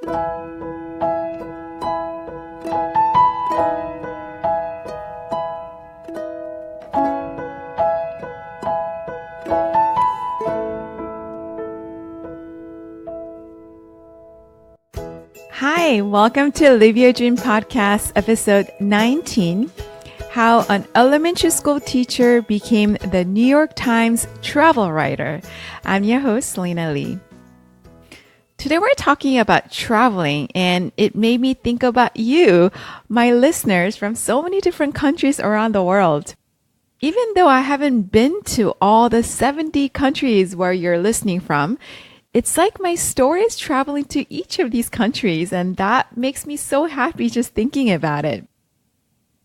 Hi, welcome to Live Your Dream Podcast, episode 19, How an Elementary School Teacher Became the New York Times Travel Writer. I'm your host, Selena Lee. Today we're talking about traveling, and it made me think about you, my listeners from so many different countries around the world. Even though I haven't been to all the 70 countries where you're listening from, it's like my story is traveling to each of these countries, and that makes me so happy just thinking about it.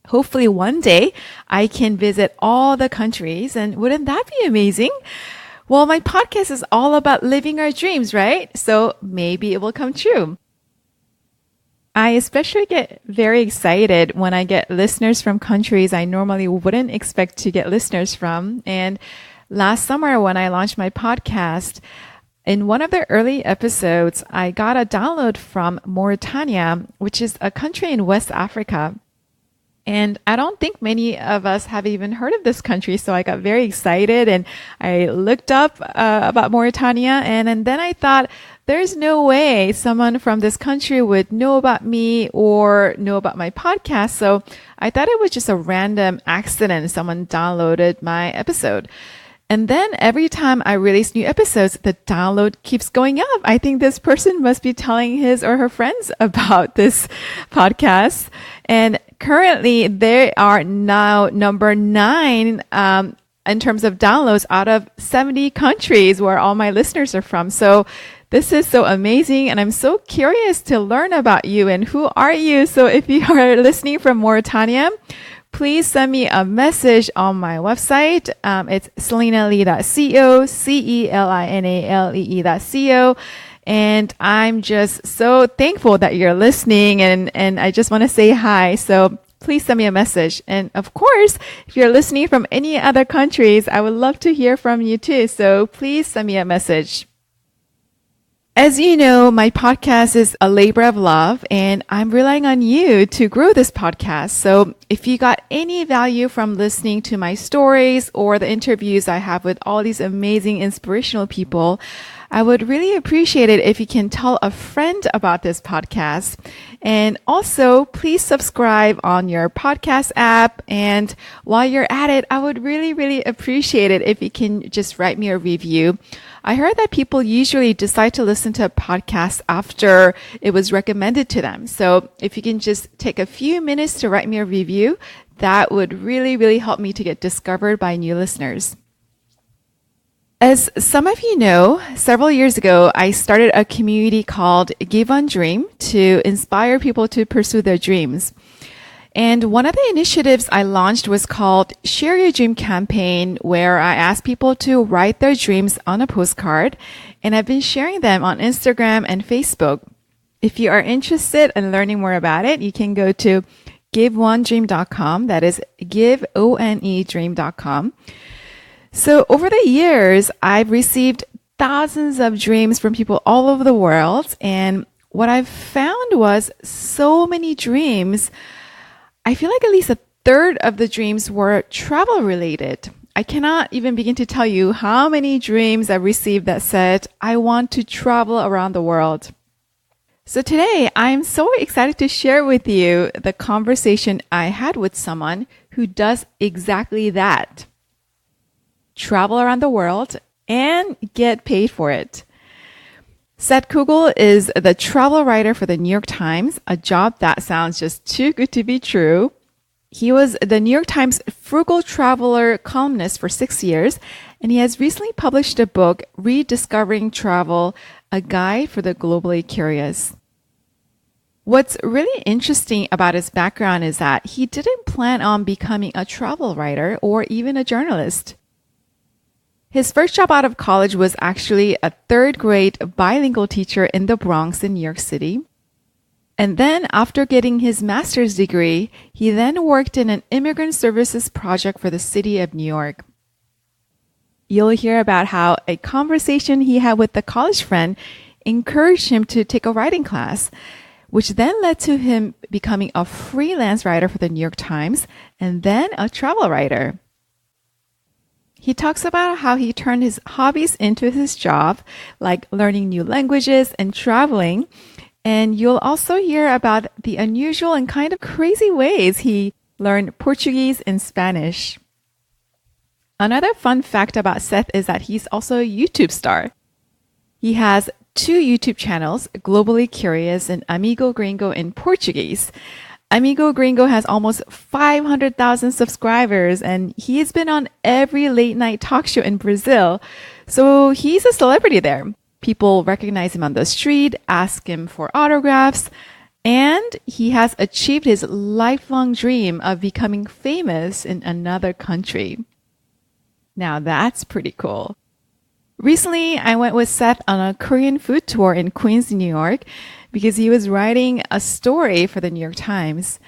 Hopefully one day I can visit all the countries, and wouldn't that be amazing? Well, my podcast is all about living our dreams, right? So maybe it will come true. I especially get very excited when I get listeners from countries I normally wouldn't expect to get listeners from. And last summer when I launched my podcast, in one of the early episodes, I got a download from Mauritania, which is a country in West Africa. And I don't think many of us have even heard of this country. So I got very excited and I looked up about Mauritania. And then I thought, there's no way someone from this country would know about me or know about my podcast. So I thought it was just a random accident. Someone downloaded my episode. And then every time I release new episodes, the download keeps going up. I think this person must be telling his or her friends about this podcast. And currently, they are now number 9 in terms of downloads out of 70 countries where all my listeners are from. So this is so amazing. And I'm so curious to learn about you and who are you? So if you are listening from Mauritania, please send me a message on my website. It's selenalee.co, CELINALEE.co. And I'm just so thankful that you're listening and I just want to say hi. So please send me a message. And of course, if you're listening from any other countries, I would love to hear from you too. So please send me a message. As you know, my podcast is a labor of love, and I'm relying on you to grow this podcast. So if you got any value from listening to my stories or the interviews I have with all these amazing, inspirational people, I would really appreciate it if you can tell a friend about this podcast. And also, please subscribe on your podcast app. And while you're at it, I would really, really appreciate it if you can just write me a review. I heard that people usually decide to listen to a podcast after it was recommended to them. So if you can just take a few minutes to write me a review, that would really, really help me to get discovered by new listeners. As some of you know, several years ago, I started a community called Give One Dream to inspire people to pursue their dreams. And one of the initiatives I launched was called Share Your Dream Campaign, where I asked people to write their dreams on a postcard, and I've been sharing them on Instagram and Facebook. If you are interested in learning more about it, you can go to giveonedream.com. That is giveonedream.com. So over the years, I've received thousands of dreams from people all over the world. And what I've found was so many dreams. I feel like at least a third of the dreams were travel related. I cannot even begin to tell you how many dreams I've received that said, I want to travel around the world. So today, I'm so excited to share with you the conversation I had with someone who does exactly that. Travel around the world and get paid for it. Seth Kugel is the travel writer for the New York Times, a job that sounds just too good to be true. He was the New York Times Frugal Traveler columnist for 6 years, and he has recently published a book, Rediscovering Travel, a guide for the globally curious. What's really interesting about his background is that he didn't plan on becoming a travel writer or even a journalist. His first job out of college was actually a third-grade bilingual teacher in the Bronx in New York City. And then after getting his master's degree, he then worked in an immigrant services project for the city of New York. You'll hear about how a conversation he had with a college friend encouraged him to take a writing class, which then led to him becoming a freelance writer for the New York Times and then a travel writer. He talks about how he turned his hobbies into his job, like learning new languages and traveling. And you'll also hear about the unusual and kind of crazy ways he learned Portuguese and Spanish. Another fun fact about Seth is that he's also a YouTube star. He has 2 YouTube channels, Globally Curious and Amigo Gringo in Portuguese. Amigo Gringo has almost 500,000 subscribers, and he has been on every late night talk show in Brazil. So he's a celebrity there. People recognize him on the street, ask him for autographs, and he has achieved his lifelong dream of becoming famous in another country. Now that's pretty cool. Recently, I went with Seth on a Korean food tour in Queens, New York, because he was writing a story for the New York Times.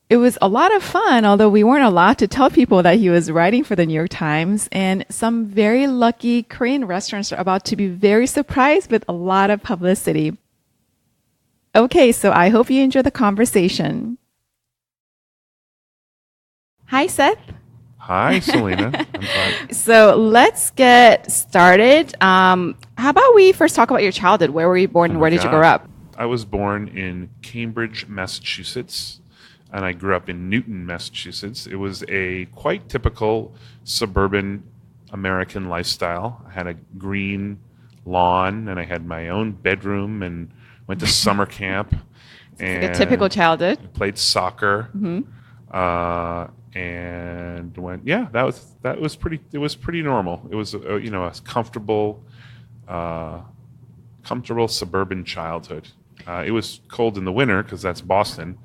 It was a lot of fun, although we weren't allowed to tell people that he was writing for the New York Times, and some very lucky Korean restaurants are about to be very surprised with a lot of publicity. Okay, so I hope you enjoy the conversation. Hi, Seth. Hi, Selena. I'm glad. So let's get started. How about we first talk about your childhood? Where were you born and where did you grow up? I was born in Cambridge, Massachusetts, and I grew up in Newton, Massachusetts. It was a quite typical suburban American lifestyle. I had a green lawn, and I had my own bedroom, and went to summer camp. And like a typical childhood. Played soccer. And went, that was pretty normal. It was a comfortable suburban childhood. It was cold in the winter because that's Boston.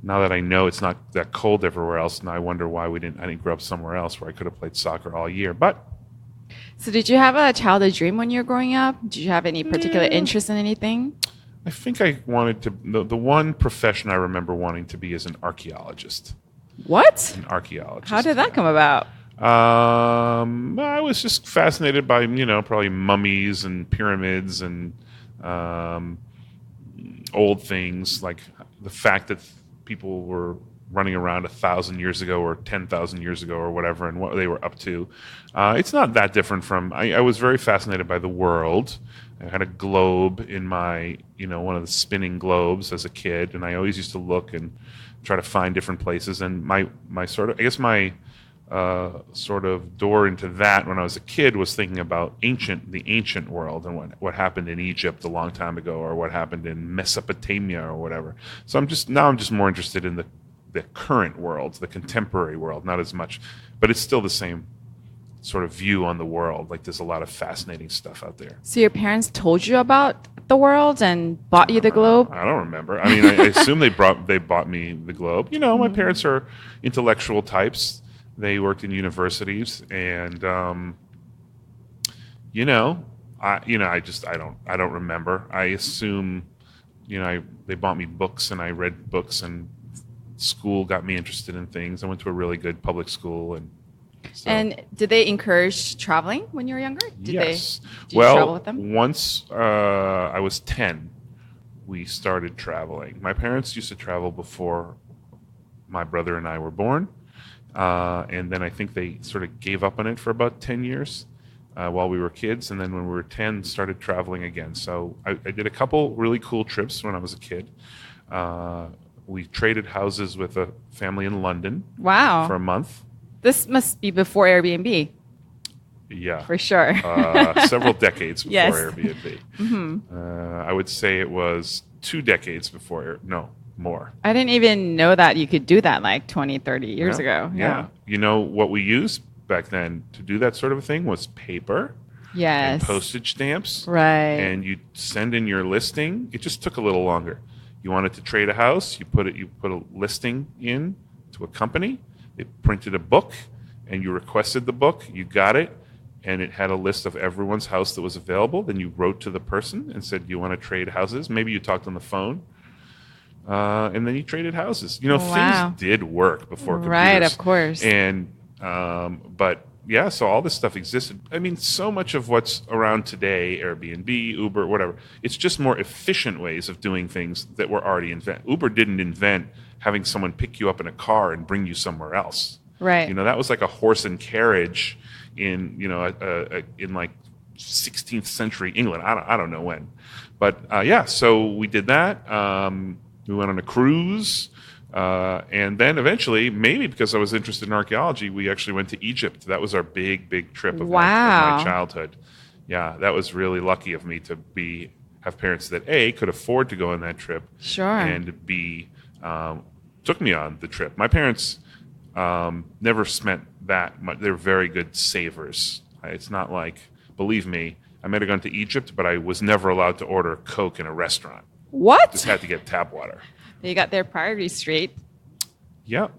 Now that I know it's not that cold everywhere else, now I wonder why I didn't grow up somewhere else where I could have played soccer all year. So did you have a childhood dream when you were growing up? Did you have any particular interest in anything? I think I wanted to. The one profession I remember wanting to be is an archaeologist. What? An archaeologist. How did that come about? I was just fascinated by, probably mummies and pyramids and old things, like the fact that people were running around 1,000 years ago or 10,000 years ago or whatever, and what they were up to. It's not that different from. I was very fascinated by the world. I had a globe in my, one of the spinning globes as a kid, and I always used to look and try to find different places. And my sort of door into that when I was a kid was thinking about the ancient world and what happened in Egypt a long time ago, or what happened in Mesopotamia or whatever. So I'm just more interested in the current world, the contemporary world, not as much, but it's still the same sort of view on the world. Like there's a lot of fascinating stuff out there. So your parents told you about the world and bought you the globe? I don't remember. I mean, I assume they bought me the globe. My parents are intellectual types. They worked in universities, and I don't remember. I assume, they bought me books, and I read books, and school got me interested in things. I went to a really good public school, and did they encourage traveling when you were younger? Yes. Did you travel with them? Once I was 10, we started traveling. My parents used to travel before my brother and I were born. And then I think they sort of gave up on it for about 10 years while we were kids. And then when we were 10, started traveling again. So I did a couple really cool trips when I was a kid. We traded houses with a family in London. Wow. For a month. This must be before Airbnb. Yeah. For sure. Several decades before yes. Airbnb. I would say it was 2 decades before, more. I didn't even know that you could do that like 20, 30 years ago. Yeah. What we used back then to do that sort of a thing was paper. Yes. And postage stamps. Right. And you send in your listing. It just took a little longer. You wanted to trade a house, you put a listing in to a company. They printed a book, and you requested the book. You got it, and it had a list of everyone's house that was available. Then you wrote to the person and said, "You want to trade houses?" Maybe you talked on the phone, and then you traded houses. Wow. Things did work before computers. Right, of course. And but yeah, so all this stuff existed. I mean, so much of what's around today, Airbnb, Uber, whatever, it's just more efficient ways of doing things that were already invented. Uber didn't invent having someone pick you up in a car and bring you somewhere else. Right. You know, that was like a horse and carriage in, in like 16th century England. I don't know when. But yeah, so we did that. We went on a cruise. And then eventually, maybe because I was interested in archaeology, we actually went to Egypt. That was our big trip of my childhood. Yeah, that was really lucky of me to have parents that A, could afford to go on that trip. Sure. And B, took me on the trip. My parents never spent that much. They're very good savers. It's not like, believe me, I might have gone to Egypt, but I was never allowed to order Coke in a restaurant. What? Just had to get tap water. They got their priorities straight. Yep.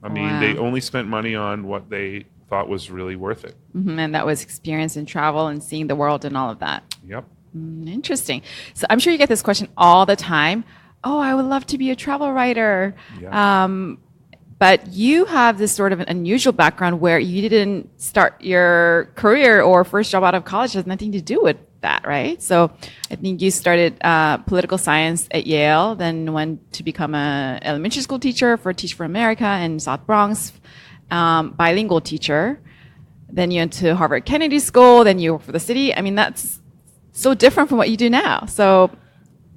I mean, they only spent money on what they thought was really worth it. Mm-hmm. And that was experience in travel and seeing the world and all of that. Yep. Interesting. So I'm sure you get this question all the time. Oh, I would love to be a travel writer. Yeah. But you have this sort of an unusual background where you didn't start your career or first job out of college has nothing to do with that, right? So I think you started political science at Yale, then went to become an elementary school teacher for Teach for America in South Bronx, bilingual teacher. Then you went to Harvard Kennedy School, then you work for the city. I mean, that's so different from what you do now. So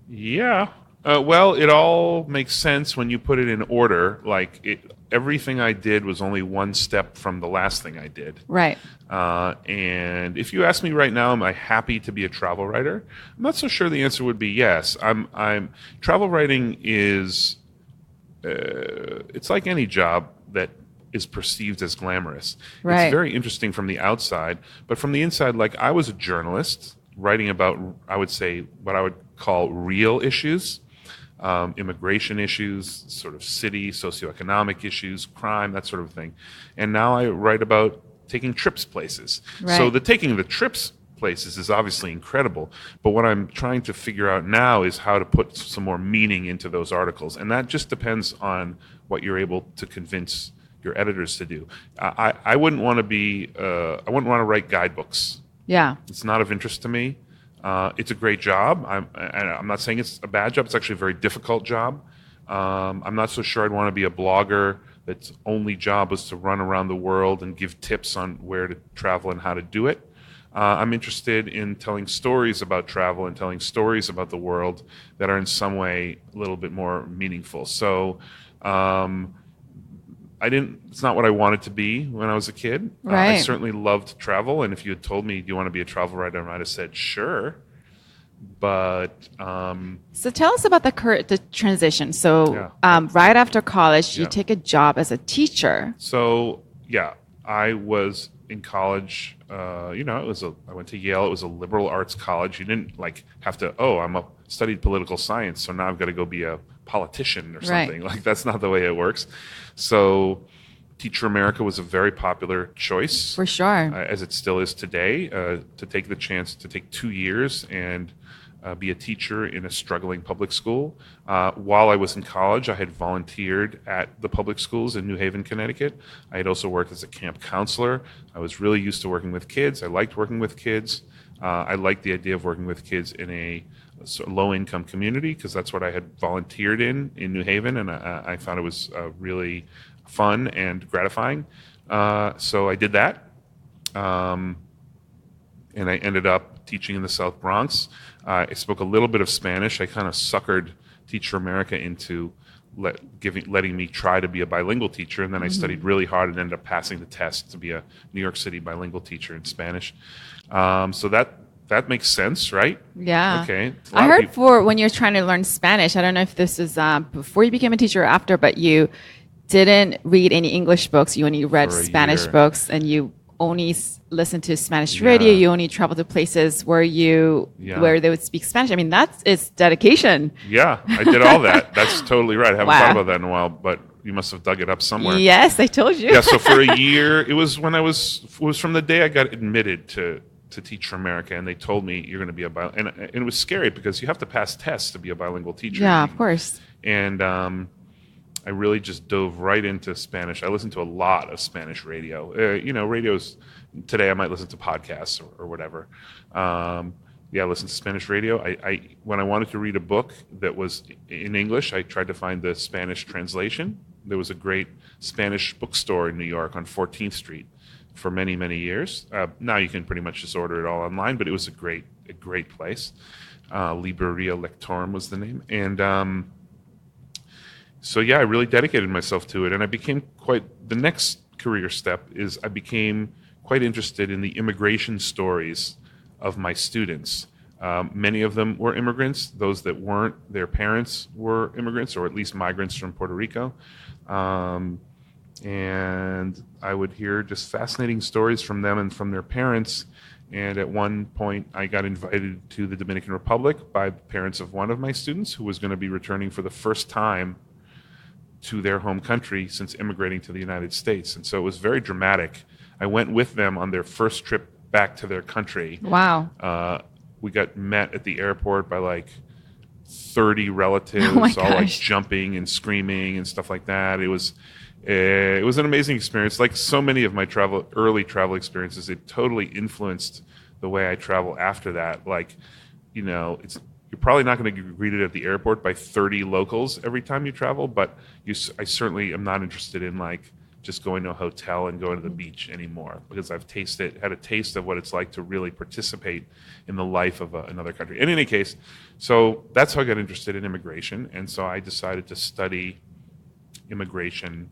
yeah. Well, it all makes sense when you put it in order. Like everything I did was only one step from the last thing I did. Right. And if you ask me right now, am I happy to be a travel writer? I'm not so sure the answer would be yes. Travel writing is, it's like any job that is perceived as glamorous. Right. It's very interesting from the outside, but from the inside, like I was a journalist writing about, I would say, what I would call real issues. Immigration issues, sort of city, socioeconomic issues, crime, that sort of thing. And now I write about taking trips places. Right. So the taking the trips places is obviously incredible. But what I'm trying to figure out now is how to put some more meaning into those articles. And that just depends on what you're able to convince your editors to do. I wouldn't want to write guidebooks. Yeah. It's not of interest to me. It's a great job. I'm not saying it's a bad job. It's actually a very difficult job. I'm not so sure I'd want to be a blogger that's only job was to run around the world and give tips on where to travel and how to do it. I'm interested in telling stories about travel and telling stories about the world that are in some way a little bit more meaningful. So it's not what I wanted to be when I was a kid. Right. I certainly loved travel. And if you had told me, do you want to be a travel writer? I might have said, sure. But so tell us about the transition. So right after college, you take a job as a teacher. So yeah, I was in college. I went to Yale. It was a liberal arts college. You didn't have to. Studied political science, so now I've got to go be a politician or something. Right. Like that's not the way it works. So Teach for America was a very popular choice. For sure. As it still is today, to take the chance to take 2 years and be a teacher in a struggling public school. While I was in college, I had volunteered at the public schools in New Haven, Connecticut. I had also worked as a camp counselor. I was really used to working with kids. I liked working with kids. I liked the idea of working with kids in a low-income community because that's what I had volunteered in New Haven, and I found it was really fun and gratifying. So I did that, and I ended up teaching in the South Bronx. I spoke a little bit of Spanish. I kind of suckered Teach for America into letting me try to be a bilingual teacher, and then I studied really hard and ended up passing the test to be a New York City bilingual teacher in Spanish. So that makes sense, right? Yeah. Okay. I heard when you're trying to learn Spanish, I don't know if this is before you became a teacher or after, but you didn't read any English books. You only read Spanish books, and you only listened to Spanish radio. You only traveled to places where they would speak Spanish. I mean, it's dedication. Yeah, I did all that. That's totally right. I haven't thought about that in a while, but you must have dug it up somewhere. Yes, I told you. Yeah, so for a year, it was from the day I got admitted to Teach for America, and they told me you're going to be a bilingual. And it was scary because you have to pass tests to be a bilingual teacher. Yeah, of course. And I really just dove right into Spanish. I listened to a lot of Spanish radio. Radios today. I might listen to podcasts or whatever. I listened to Spanish radio. I when I wanted to read a book that was in English, I tried to find the Spanish translation. There was a great Spanish bookstore in New York on 14th Street for many, many years. Now you can pretty much just order it all online, but it was a great place. Libreria Lectorum was the name, and I really dedicated myself to it, and I became the next career step is I became quite interested in the immigration stories of my students. Many of them were immigrants. Those that weren't, their parents were immigrants, or at least migrants from Puerto Rico. And I would hear just fascinating stories from them and from their parents. And at one point, I got invited to the Dominican Republic by the parents of one of my students who was going to be returning for the first time to their home country since immigrating to the United States. And so it was very dramatic. I went with them on their first trip back to their country. Wow. We got met at the airport by like 30 relatives, all like jumping and screaming and stuff like that. It was an amazing experience. Like so many of my early travel experiences, it totally influenced the way I travel after that. Like, you're probably not going to get greeted at the airport by 30 locals every time you travel, but I certainly am not interested in like just going to a hotel and going to the beach anymore, because I've had a taste of what it's like to really participate in the life of another country. In any case, so that's how I got interested in immigration, and so I decided to study immigration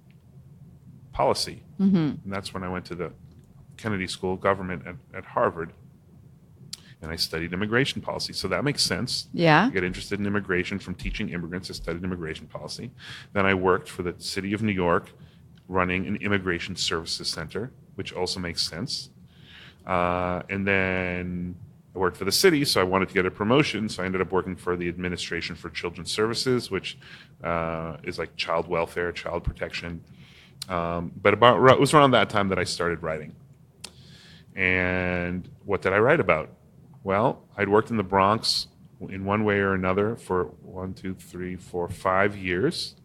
policy. Mm-hmm. And that's when I went to the Kennedy School of Government at Harvard, and I studied immigration policy. So that makes sense. Yeah. I got interested in immigration from teaching immigrants. I studied immigration policy. Then I worked for the city of New York running an immigration services center, which also makes sense. And then I worked for the city, so I wanted to get a promotion. So I ended up working for the Administration for Children's Services, which is like child welfare, child protection. But it was around that time that I started writing. And what did I write about? Well, I'd worked in the Bronx in one way or another for 5 years.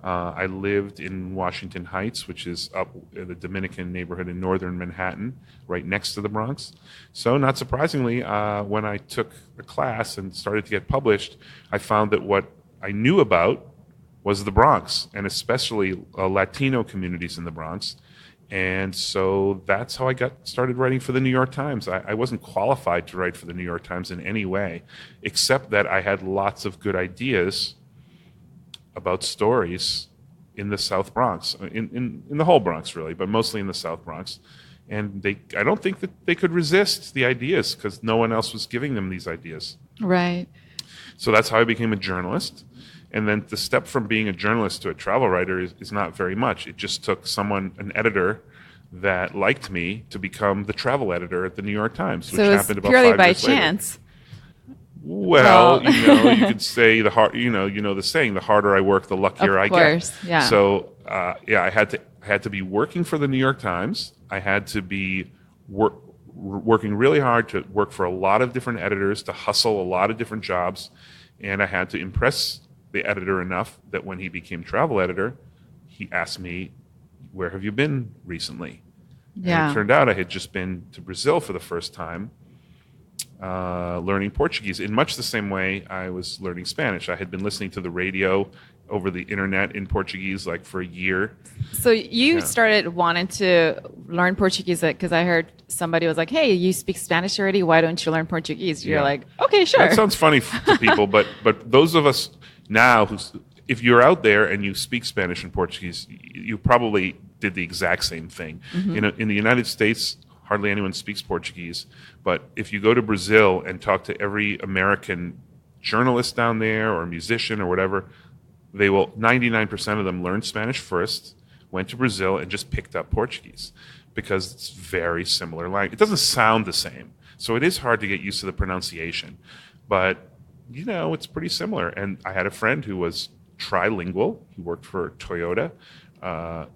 I lived in Washington Heights, which is up in the Dominican neighborhood in northern Manhattan, right next to the Bronx. So not surprisingly, when I took a class and started to get published, I found that what I knew about was the Bronx, and especially Latino communities in the Bronx. And so that's how I got started writing for the New York Times. I wasn't qualified to write for the New York Times in any way, except that I had lots of good ideas about stories in the South Bronx, in the whole Bronx really, but mostly in the South Bronx. And I don't think that they could resist the ideas because no one else was giving them these ideas. Right. So that's how I became a journalist. And then the step from being a journalist to a travel writer is not very much. It just took an editor that liked me to become the travel editor at the New York Times, which happened about 5 years later. Purely by chance. Well, you could say the saying, the harder I work, the luckier I get. Of course, yeah. So, I had to be working for the New York Times. I had to be working really hard to work for a lot of different editors, to hustle a lot of different jobs, and I had to impress the editor enough that when he became travel editor, he asked me, "Where have you been recently?" Yeah. And it turned out I had just been to Brazil for the first time, learning Portuguese in much the same way I was learning Spanish. I had been listening to the radio over the internet in Portuguese like for a year. So you started wanting to learn Portuguese because I heard somebody was like, "Hey, you speak Spanish already. Why don't you learn Portuguese?" You're like, "Okay, sure." That sounds funny to people, but those of us now if you're out there and you speak Spanish and Portuguese, you probably did the exact same thing. Mm-hmm. In the United States, hardly anyone speaks Portuguese. But if you go to Brazil and talk to every American journalist down there or musician or whatever, 99% of them learned Spanish first, went to Brazil, and just picked up Portuguese because it's very similar language. It doesn't sound the same. So it is hard to get used to the pronunciation. But, it's pretty similar. And I had a friend who was trilingual. He worked for Toyota,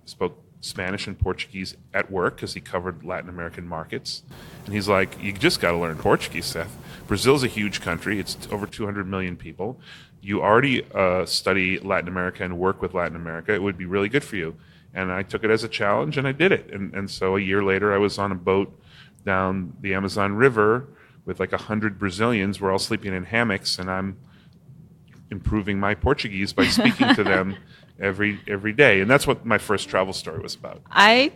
spoke Spanish and Portuguese at work because he covered Latin American markets. And he's like, you just got to learn Portuguese, Seth. Brazil's a huge country. It's over 200 million people. You already study Latin America and work with Latin America. It would be really good for you. And I took it as a challenge, and I did it. And so a year later, I was on a boat down the Amazon River with like 100 Brazilians. We're all sleeping in hammocks, and I'm improving my Portuguese by speaking to them every day. And that's what my first travel story was about. I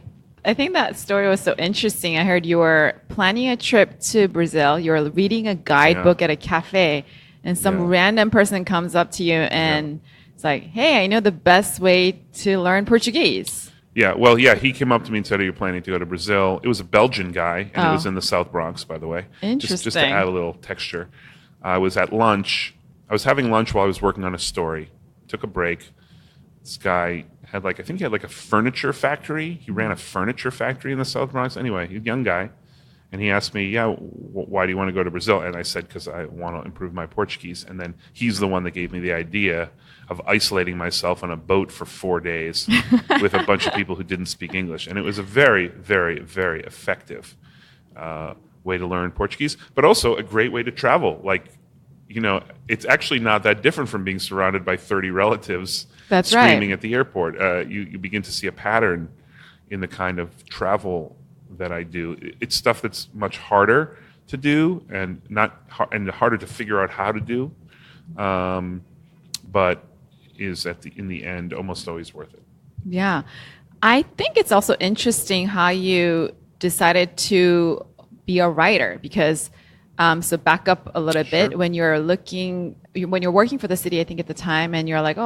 think that story was so interesting. I heard you were planning a trip to Brazil. You were reading a guidebook at a cafe, and some random person comes up to you and it's like, hey, I know the best way to learn Portuguese. Yeah, well, he came up to me and said, are you planning to go to Brazil? It was a Belgian guy, and it was in the South Bronx, by the way. Interesting. Just to add a little texture. I was at lunch. I was having lunch while I was working on a story. Took a break. This guy had I think he had a furniture factory. He ran a furniture factory in the South Bronx. Anyway, he's a young guy. And he asked me, why do you want to go to Brazil? And I said, because I want to improve my Portuguese. And then he's the one that gave me the idea of isolating myself on a boat for 4 days with a bunch of people who didn't speak English. And it was a very, very, very effective way to learn Portuguese, but also a great way to travel. It's actually not that different from being surrounded by 30 relatives screaming at the airport. You begin to see a pattern in the kind of travel that I do. It's stuff that's much harder to do and harder to figure out how to do, but is in the end almost always worth it. Yeah, I think it's also interesting how you decided to be a writer because. So back up a little bit when you're working for the city, I think at the time, and you're like,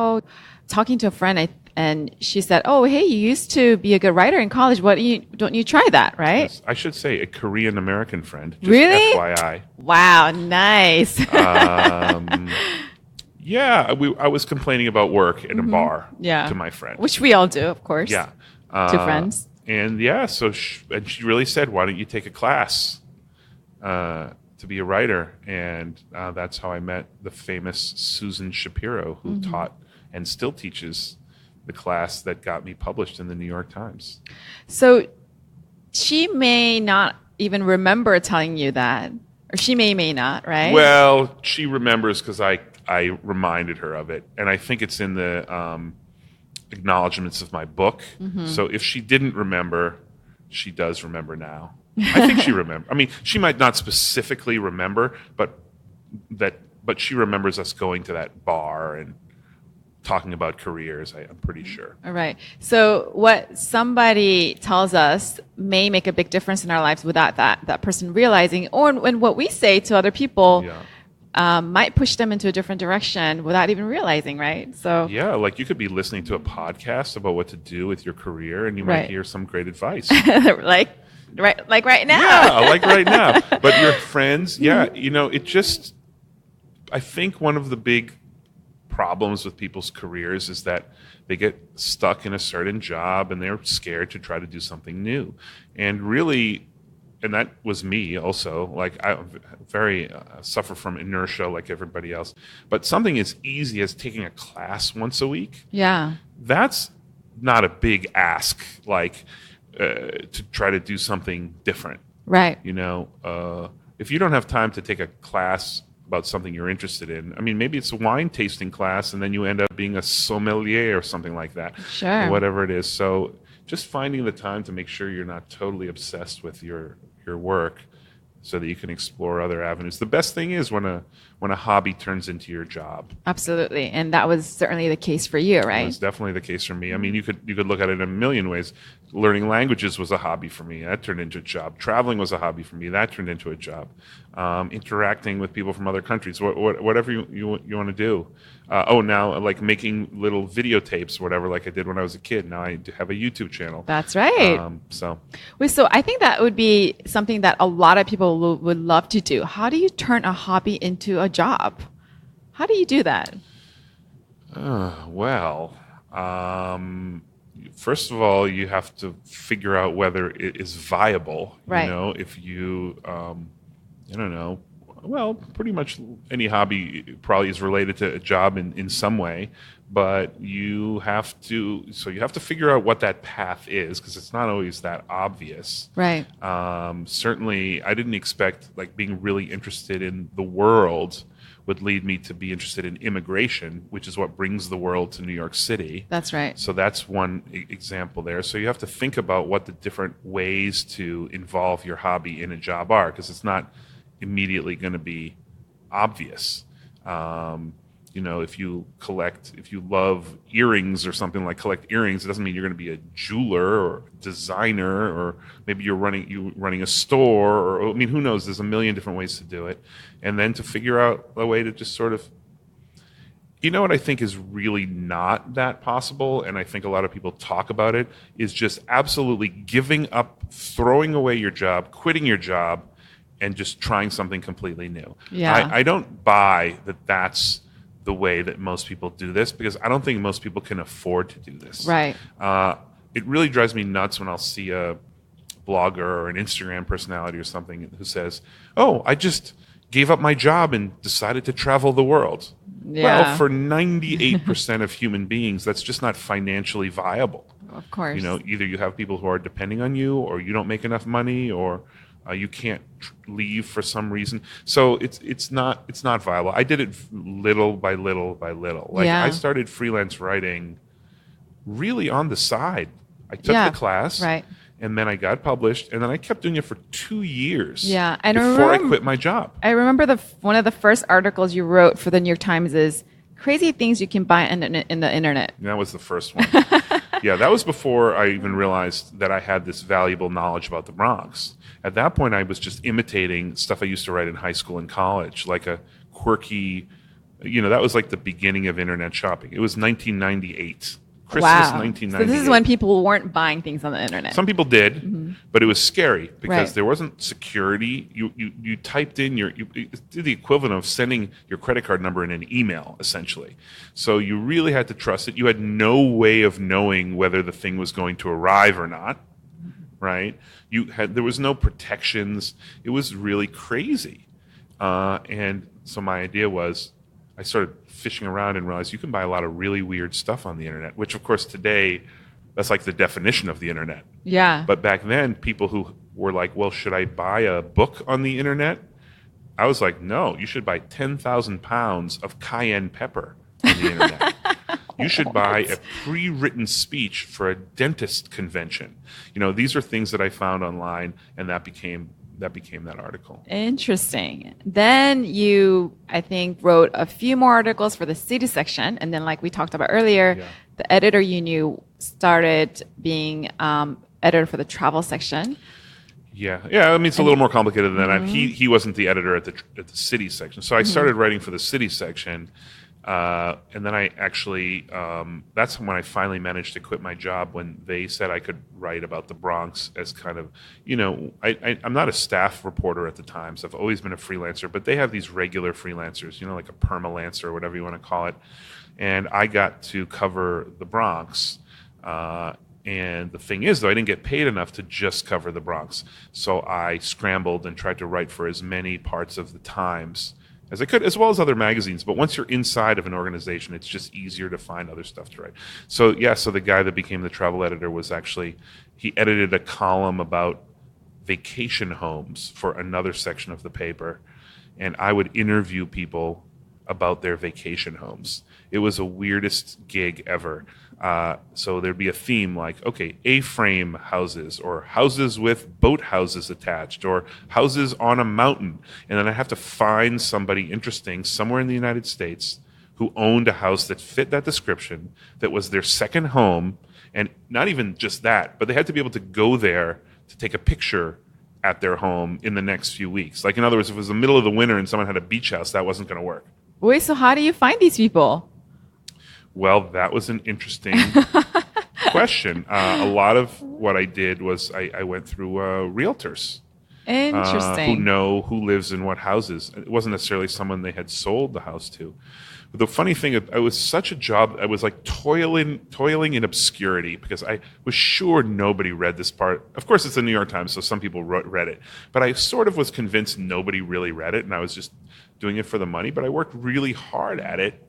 talking to a friend, and she said, hey, you used to be a good writer in college. Don't you try that, right? Yes, I should say a Korean American friend. Just really? FYI. Wow, nice. I was complaining about work in a bar to my friend, which we all do, of course. Yeah, to friends. And so she really said, why don't you take a class? To be a writer, and that's how I met the famous Susan Shapiro, who taught and still teaches the class that got me published in the New York Times. So she may not even remember telling you that, or she may not, right? Well, she remembers because I reminded her of it, and I think it's in the acknowledgments of my book. So if she didn't remember, she does remember now. I think she remembers. I mean, she might not specifically remember, but she remembers us going to that bar and talking about careers. I'm pretty sure. All right. So what somebody tells us may make a big difference in our lives without that person realizing, or when what we say to other people might push them into a different direction without even realizing, right? So you could be listening to a podcast about what to do with your career, and you might hear some great advice. Like right now. Yeah, like right now. But your friends, it just, I think one of the big problems with people's careers is that they get stuck in a certain job and they're scared to try to do something new. And really, and that was me also, I very suffer from inertia like everybody else. But something as easy as taking a class once a week, that's not a big ask, to try to do something different. Right. If you don't have time to take a class about something you're interested in, I mean, maybe it's a wine tasting class and then you end up being a sommelier or something like that. Sure. Or whatever it is. So just finding the time to make sure you're not totally obsessed with your work so that you can explore other avenues. The best thing is when a hobby turns into your job. Absolutely. And that was certainly the case for you, right? That's definitely the case for me. I mean, you could look at it in a million ways. Learning languages was a hobby for me. That turned into a job. Traveling was a hobby for me. That turned into a job. Interacting with people from other countries, whatever you want to do. Now making little videotapes, whatever, like I did when I was a kid. Now I have a YouTube channel. That's right. So I think that would be something that a lot of people would love to do. How do you turn a hobby into a job? How do you do that? First of all, you have to figure out whether it is viable. Right. If you, Well, pretty much any hobby probably is related to a job in some way, but you have to figure out what that path is because it's not always that obvious. Right. Certainly, I didn't expect like being really interested in the world would lead me to be interested in immigration, which is what brings the world to New York City. That's right. So that's one example there. So you have to think about what the different ways to involve your hobby in a job are, because it's not immediately going to be obvious. If you love earrings or something like collect earrings, it doesn't mean you're going to be a jeweler or designer, or maybe you're running a store, or I mean, who knows? There's a million different ways to do it. And then to figure out a way to just sort of, what I think is really not that possible, and I think a lot of people talk about it, is just absolutely giving up, throwing away your job, quitting your job, and just trying something completely new. Yeah. I don't buy that that's the way that most people do this, because I don't think most people can afford to do this. Right. It really drives me nuts when I'll see a blogger or an Instagram personality or something who says, "Oh, I just gave up my job and decided to travel the world." Yeah. Well, for 98% of human beings, that's just not financially viable. Of course. Either you have people who are depending on you, or you don't make enough money, or you can't leave for some reason. So it's not viable. I did it little by little by little. I started freelance writing really on the side. I took the class, right, and then I got published, and then I kept doing it for 2 years. Yeah, and before I quit my job. I remember one of the first articles you wrote for the New York Times is crazy things you can buy in the internet. That was the first one. Yeah, that was before I even realized that I had this valuable knowledge about the Bronx. At that point, I was just imitating stuff I used to write in high school and college, like a quirky, that was like the beginning of internet shopping. It was 1998. Christmas 1998. So this is when people weren't buying things on the internet. Some people did, but it was scary because there wasn't security. You typed in you did the equivalent of sending your credit card number in an email, essentially. So you really had to trust it. You had no way of knowing whether the thing was going to arrive or not, right? There was no protections. It was really crazy. And so my idea was, I started fishing around and realized you can buy a lot of really weird stuff on the internet, which of course today, that's like the definition of the internet. Yeah. But back then, people who were like, well, should I buy a book on the internet? I was like, no, you should buy 10,000 pounds of cayenne pepper on the internet. You should buy a pre-written speech for a dentist convention. These are things that I found online, and that became that article. Interesting. Then you, I think, wrote a few more articles for the city section. And then, like we talked about earlier, the editor you knew started being editor for the travel section. Yeah. I mean, it's a little more complicated than that. He wasn't the editor at the city section. So I started writing for the city section. And then I actually, that's when I finally managed to quit my job, when they said I could write about the Bronx as kind of, I'm not a staff reporter at the Times. I've always been a freelancer, but they have these regular freelancers, like a permalancer or whatever you want to call it. And I got to cover the Bronx. And the thing is, though, I didn't get paid enough to just cover the Bronx. So I scrambled and tried to write for as many parts of the Times as I could, as well as other magazines. But once you're inside of an organization, it's just easier to find other stuff to write. So the guy that became the travel editor was actually, he edited a column about vacation homes for another section of the paper. And I would interview people about their vacation homes. It was the weirdest gig ever. So there'd be a theme like, okay, A-frame houses, or houses with boat houses attached, or houses on a mountain. And then I have to find somebody interesting somewhere in the United States who owned a house that fit that description, that was their second home. And not even just that, but they had to be able to go there to take a picture at their home in the next few weeks. Like, in other words, if it was the middle of the winter and someone had a beach house, that wasn't going to work. Wait, so how do you find these people? Well, that was an interesting question. A lot of what I did was I went through realtors. Interesting. who lives in what houses. It wasn't necessarily someone they had sold the house to. But the funny thing, it was such a job. I was like toiling in obscurity because I was sure nobody read this part. Of course, it's the New York Times, so some people read it. But I sort of was convinced nobody really read it, and I was just doing it for the money. But I worked really hard at it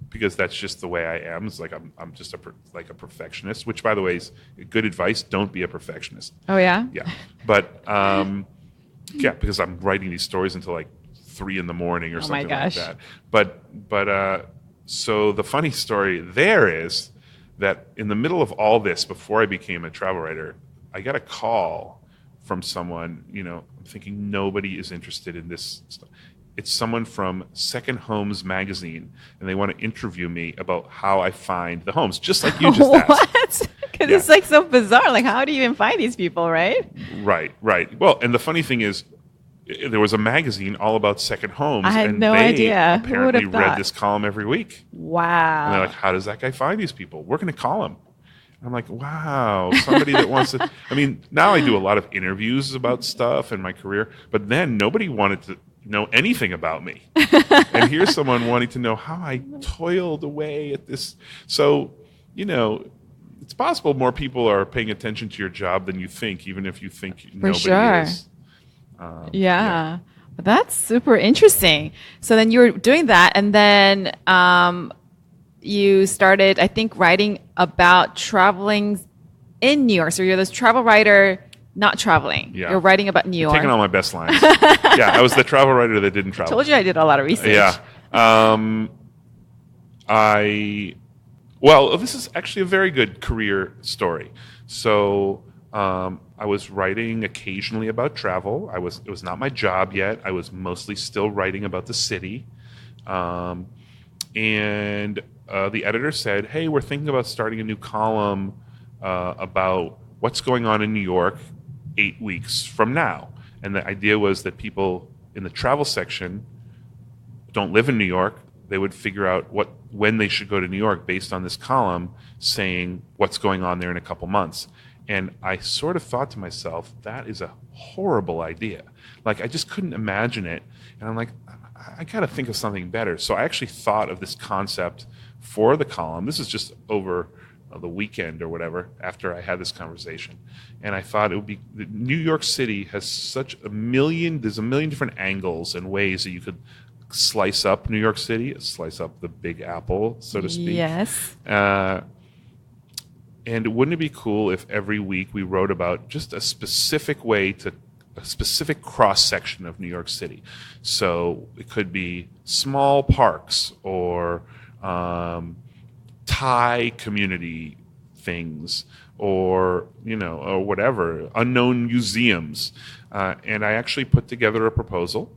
because that's just the way I am. It's like I'm just a perfectionist. Which, by the way, is good advice. Don't be a perfectionist. Oh yeah. Yeah, but yeah, because I'm writing these stories until like 3 a.m. or something like that. But so the funny story there is that in the middle of all this, before I became a travel writer, I got a call from someone. I'm thinking nobody is interested in this stuff. It's someone from Second Homes magazine, and they want to interview me about how I find the homes, just like you just asked. What? Because it's like so bizarre. Like, how do you even find these people, right? Right. Well, and the funny thing is, there was a magazine all about second homes. I had and no they idea. apparently Who would have read thought? this column every week. Wow. And they're like, how does that guy find these people? We're going to call him. And I'm like, wow, somebody that wants to. I mean, now I do a lot of interviews about stuff in my career, but then nobody wanted to know anything about me. And here's someone wanting to know how I toiled away at this. So, it's possible more people are paying attention to your job than you think, even if you think nobody sure. is. Yeah. But that's super interesting. So then you were doing that, and then you started, I think, writing about traveling in New York. So you're this travel writer, not traveling. Yeah. You're writing about New York. Taking all my best lines. Yeah, I was the travel writer that didn't travel. Told you I did a lot of research. Yeah. Well, this is actually a very good career story. So I was writing occasionally about travel. It was not my job yet. I was mostly still writing about the city. And the editor said, hey, we're thinking about starting a new column about what's going on in New York 8 weeks from now. And the idea was that people in the travel section don't live in New York. They would figure out when they should go to New York based on this column saying what's going on there in a couple months. And I sort of thought to myself, that is a horrible idea. Like, I just couldn't imagine it. And I'm like, I got to think of something better. So I actually thought of this concept for the column. This is just over the weekend or whatever, after I had this conversation. And I thought it would be, New York City has there's a million different angles and ways that you could slice up New York City, slice up the Big Apple, so to speak. Yes. And wouldn't it be cool if every week we wrote about just a specific cross-section of New York City? So it could be small parks or Thai community things or whatever, unknown museums. And I actually put together a proposal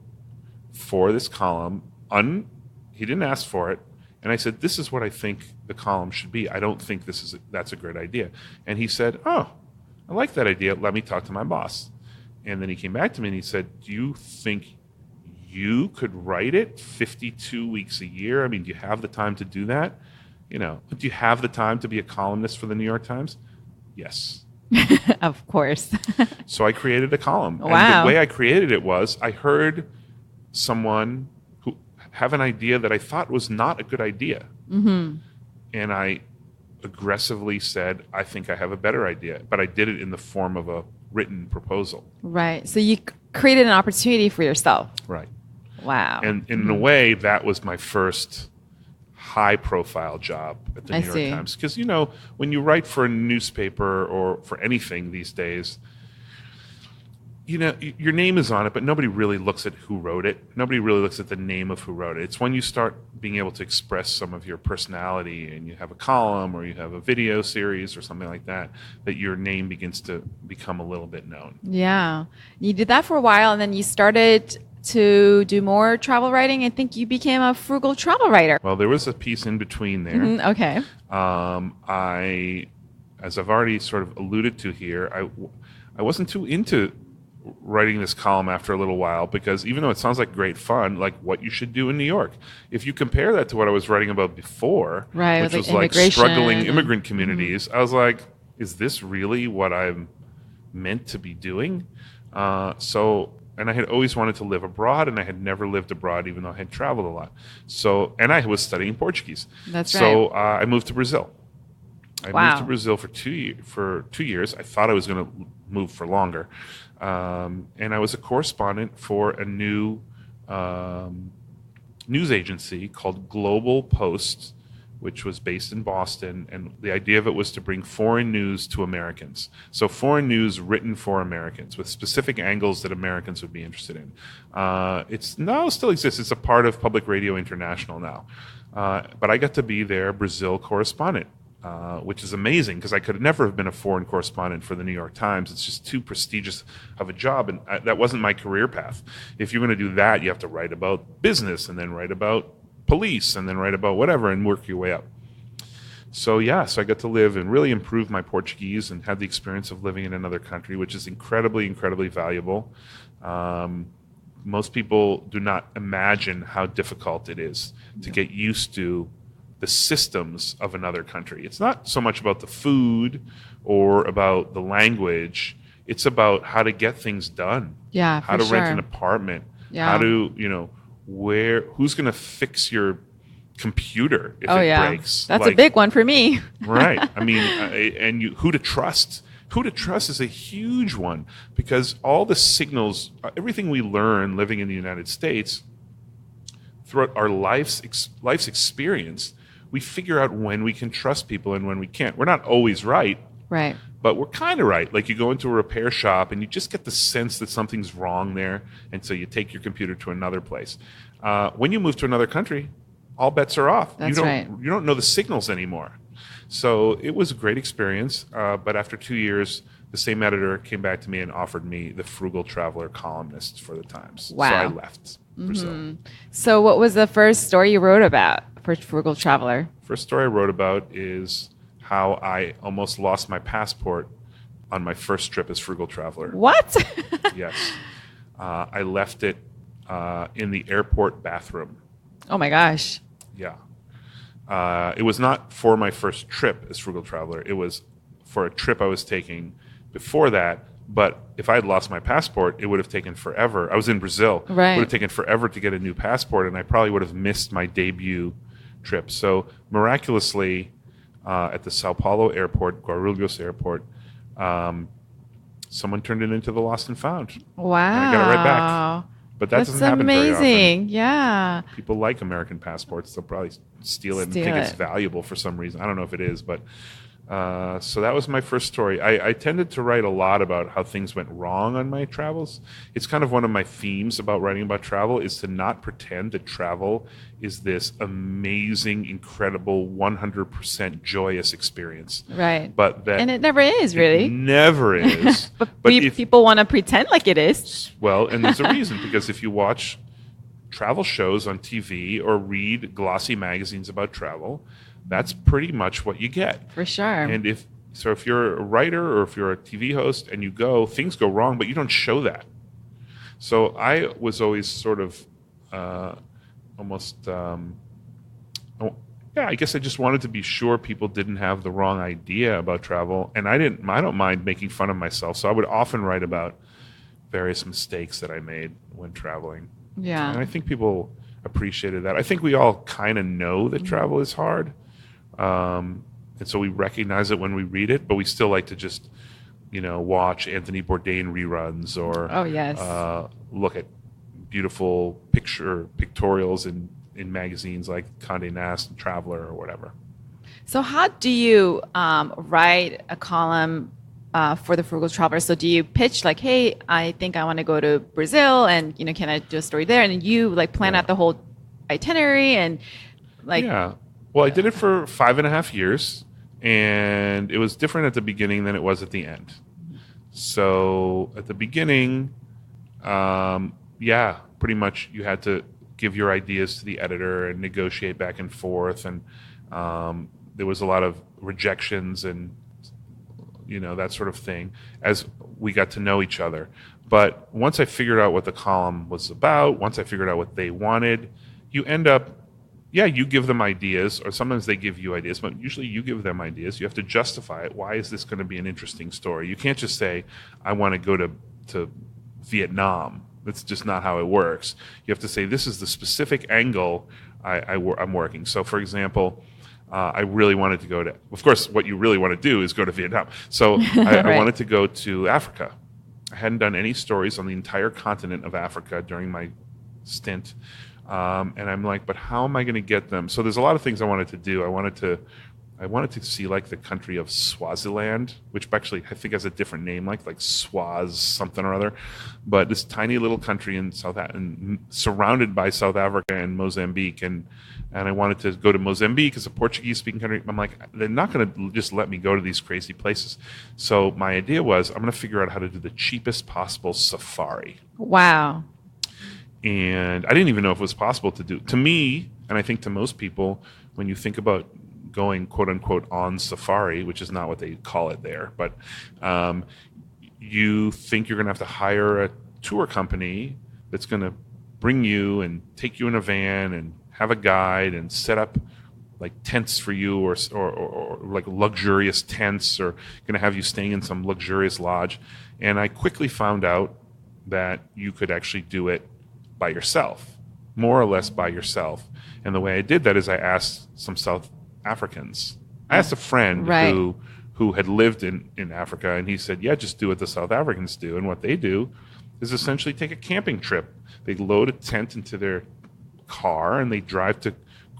for this column. He didn't ask for it. And I said, this is what I think the column should be. I don't think that's a great idea. And he said, oh, I like that idea. Let me talk to my boss. And then he came back to me and he said, do you think you could write it 52 weeks a year? I mean, do you have the time to do that? Do you have the time to be a columnist for the New York Times? Yes. Of course. So I created a column. Wow. And the way I created it was I heard someone who have an idea that I thought was not a good idea. Mm-hmm. And I aggressively said, I think I have a better idea. But I did it in the form of a written proposal. Right. So you created an opportunity for yourself. Right. Wow. And in a way, that was my first high-profile job at the New York Times. Because, when you write for a newspaper or for anything these days, your name is on it, but nobody really looks at who wrote it. Nobody really looks at the name of who wrote it. It's when you start being able to express some of your personality and you have a column or you have a video series or something like that, that your name begins to become a little bit known. Yeah. You did that for a while, and then you started to do more travel writing. I think you became a frugal travel writer. Well, there was a piece in between there. Mm-hmm. Okay. As I've already sort of alluded to here, I wasn't too into writing this column after a little while, because even though it sounds like great fun, like what you should do in New York, if you compare that to what I was writing about before, right, which was like struggling immigrant communities, I was like, is this really what I'm meant to be doing? So and I had always wanted to live abroad, and I had never lived abroad, even though I had traveled a lot. So, and I was studying Portuguese. That's so, right. I moved to Brazil. I moved to Brazil for 2 years. I thought I was going to move for longer. And I was a correspondent for a new news agency called Global Post, which was based in Boston. And the idea of it was to bring foreign news to Americans. So foreign news written for Americans with specific angles that Americans would be interested in. Still exists. It's a part of Public Radio International now. But I got to be their Brazil correspondent. Which is amazing because I could never have been a foreign correspondent for the New York Times. It's just too prestigious of a job, and that wasn't my career path. If you're going to do that, you have to write about business and then write about police and then write about whatever and work your way up. So I got to live and really improve my Portuguese and have the experience of living in another country, which is incredibly, incredibly valuable. Most people do not imagine how difficult it is to get used to the systems of another country. It's not so much about the food or about the language. It's about how to get things done. Yeah, how to rent an apartment. Yeah. How to, who's going to fix your computer if it breaks? That's a big one for me. Right. I mean, who to trust. Who to trust is a huge one because all the signals, everything we learn living in the United States throughout our life's experience, we figure out when we can trust people and when we can't. We're not always right. Right. But we're kind of right. Like you go into a repair shop and you just get the sense that something's wrong there. And so you take your computer to another place. When you move to another country, all bets are off. That's right. You don't know the signals anymore. So it was a great experience. But after 2 years, the same editor came back to me and offered me the Frugal Traveler columnist for the Times. Wow. So I left Brazil. So what was the first story you wrote about for Frugal Traveler? First story I wrote about is how I almost lost my passport on my first trip as Frugal Traveler. What? Yes. I left it in the airport bathroom. Oh my gosh. Yeah. It was not for my first trip as Frugal Traveler. It was for a trip I was taking before that. But if I had lost my passport, it would have taken forever. I was in Brazil. Right. It would have taken forever to get a new passport, and I probably would have missed my debut trip. So miraculously, at the Sao Paulo airport, Guarulhos airport, someone turned it into the lost and found. Wow. And I got it right back. But that doesn't happen very often. That's amazing. Yeah. People like American passports. They'll probably steal it and think it's valuable for some reason. I don't know if it is, but so that was my first story. I tended to write a lot about how things went wrong on my travels. It's kind of one of my themes about writing about travel is to not pretend that travel is this amazing, incredible, 100% joyous experience. Right. And it never is, really. It never is. but people want to pretend like it is. Well, and there's a reason, because if you watch travel shows on TV or read glossy magazines about travel, that's pretty much what you get. For sure. And if you're a writer or if you're a TV host and things go wrong, but you don't show that. So I was always sort of I guess I just wanted to be sure people didn't have the wrong idea about travel. And I don't mind making fun of myself. So I would often write about various mistakes that I made when traveling. Yeah. And I think people appreciated that. I think we all kind of know that travel is hard. And so we recognize it when we read it, but we still like to just, watch Anthony Bourdain reruns or look at beautiful pictorials in magazines like Condé Nast and Traveler or whatever. So how do you write a column for the Frugal Traveler? So do you pitch like, hey, I think I want to go to Brazil and, can I do a story there? And you plan out the whole itinerary and Yeah. Well, I did it for 5.5 years, and it was different at the beginning than it was at the end. So at the beginning, pretty much you had to give your ideas to the editor and negotiate back and forth, and there was a lot of rejections and that sort of thing as we got to know each other. But once I figured out what the column was about, once I figured out what they wanted, you end up you give them ideas, or sometimes they give you ideas, but usually you give them ideas. You have to justify it. Why is this going to be an interesting story? You can't just say, I want to go to Vietnam, That's just not how it works. You have to say, this is the specific angle I'm working. So, for example, I really wanted to go to, of course, what you really want to do is go to Vietnam. So Right. I wanted to go to Africa. I hadn't done any stories on the entire continent of Africa during my stint. And I'm like, but how am I going to get them? So there's a lot of things I wanted to do. I wanted to see like the country of Swaziland, which actually I think has a different name, like Swaz something or other. But this tiny little country in surrounded by South Africa and Mozambique, and I wanted to go to Mozambique as a Portuguese-speaking country. I'm like, they're not going to just let me go to these crazy places. So my idea was, I'm going to figure out how to do the cheapest possible safari. Wow. And I didn't even know if it was possible to do. To me, and I think to most people, when you think about going quote unquote on safari, which is not what they call it there, but you think you're going to have to hire a tour company that's going to bring you and take you in a van and have a guide and set up like tents for you or like luxurious tents, or going to have you staying in some luxurious lodge. And I quickly found out that you could actually do it by yourself, more or less by yourself. And the way I did that is I asked some South Africans. I asked a friend Right. who had lived in Africa, and he said, yeah, just do what the South Africans do. And what they do is essentially take a camping trip. They load a tent into their car and they drive to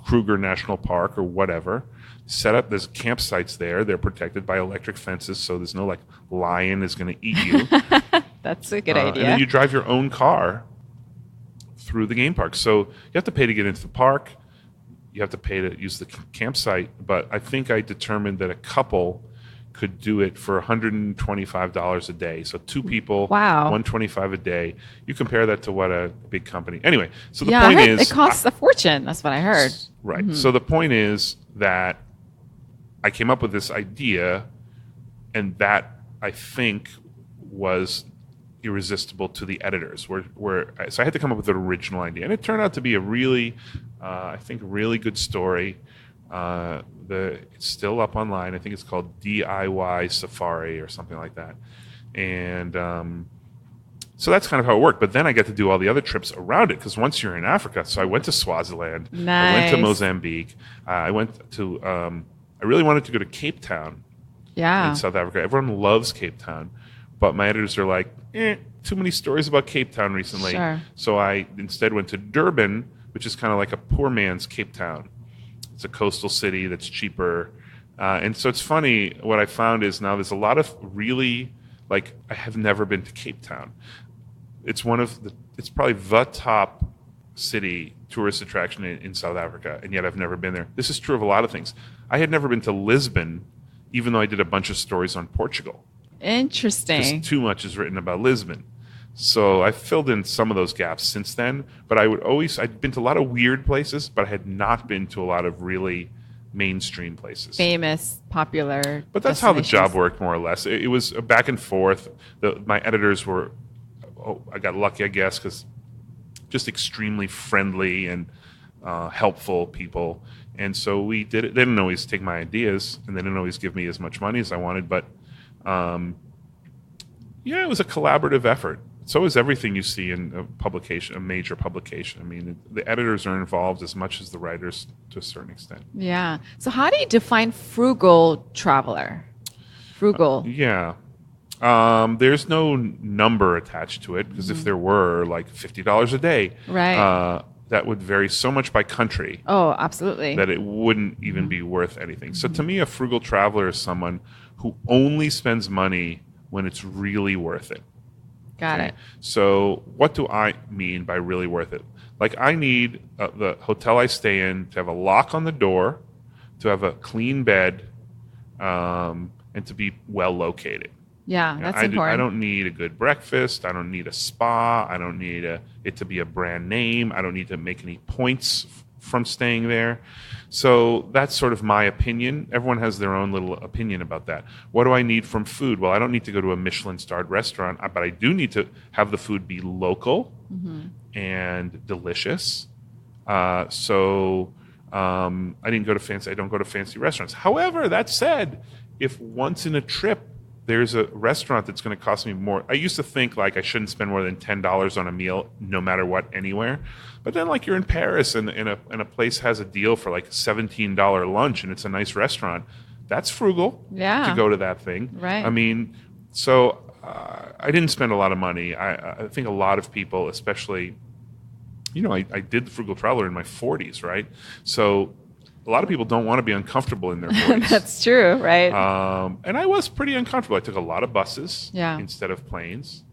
Kruger National Park or whatever, set up, there's campsites there. They're protected by electric fences, so there's no like lion is going to eat you. That's a good idea. And then you drive your own car through the game park. So you have to pay to get into the park. You have to pay to use the campsite. But I think I determined that a couple could do it for $125 a day. So two people, Wow. $125 a day. You compare that to what a big company. Anyway, so the yeah, point I heard is, it costs a fortune. That's what I heard. right. So the point is that I came up with this idea, and that I think was irresistible to the editors. So I had to come up with an original idea, and it turned out to be a really, I think, really good story. It's still up online. I think it's called DIY Safari or something like that. And so that's kind of how it worked. But then I got to do all the other trips around it, because once you're in Africa, so I went to Swaziland, I went to Nice. Mozambique, I went to, I really wanted to go to Cape Town Yeah. in South Africa. Everyone loves Cape Town, but my editors are like, too many stories about Cape Town recently. Sure. So I instead went to Durban, which is kind of like a poor man's Cape Town. It's a coastal city that's cheaper. And so it's funny, what I found is now there's a lot of really, like, I have never been to Cape Town. It's it's probably the top city tourist attraction in South Africa, and yet I've never been there. This is true of a lot of things. I had never been to Lisbon, even though I did a bunch of stories on Portugal. Interesting. Just too much is written about Lisbon. So I filled in some of those gaps since then, but I'd been to a lot of weird places, but I had not been to a lot of really mainstream places. Famous, popular. But that's how the job destinations. worked, more or less. It was a back and forth. My editors were, I got lucky, I guess, because just extremely friendly and helpful people. And so we did it. They didn't always take my ideas, and they didn't always give me as much money as I wanted, but it was a collaborative effort. So is everything you see in a major publication. I mean, the editors are involved as much as the writers to a certain extent. Yeah. So how do you define frugal traveler? Frugal. Yeah. There's no number attached to it, because if there were like $50 a day, Right. that would vary so much by country Oh, absolutely. that it wouldn't even be worth anything. So to me, a frugal traveler is someone who only spends money when it's really worth it. Got it. So what do I mean by really worth it? Like, I need the hotel I stay in to have a lock on the door, to have a clean bed, and to be well located. Yeah, that's I important. don't need a good breakfast. I don't need a spa. I don't need it to be a brand name. I don't need to make any points from staying there. So that's sort of my opinion. Everyone has their own little opinion about that. What do I need from food? Well, I don't need to go to a Michelin-starred restaurant, but I do need to have the food be local and delicious. I don't go to fancy restaurants. However, that said, if once in a trip there's a restaurant that's going to cost me more. I used to think like I shouldn't spend more than $10 on a meal, no matter what, anywhere. But then like you're in Paris and a place has a deal for like $17 lunch and it's a nice restaurant. That's frugal to go to that thing. Right. I mean, so I didn't spend a lot of money. I think a lot of people, especially, I did the Frugal Traveler in my 40s, right? So a lot of people don't want to be uncomfortable in their 40s. That's true, right? And I was pretty uncomfortable. I took a lot of buses instead of planes.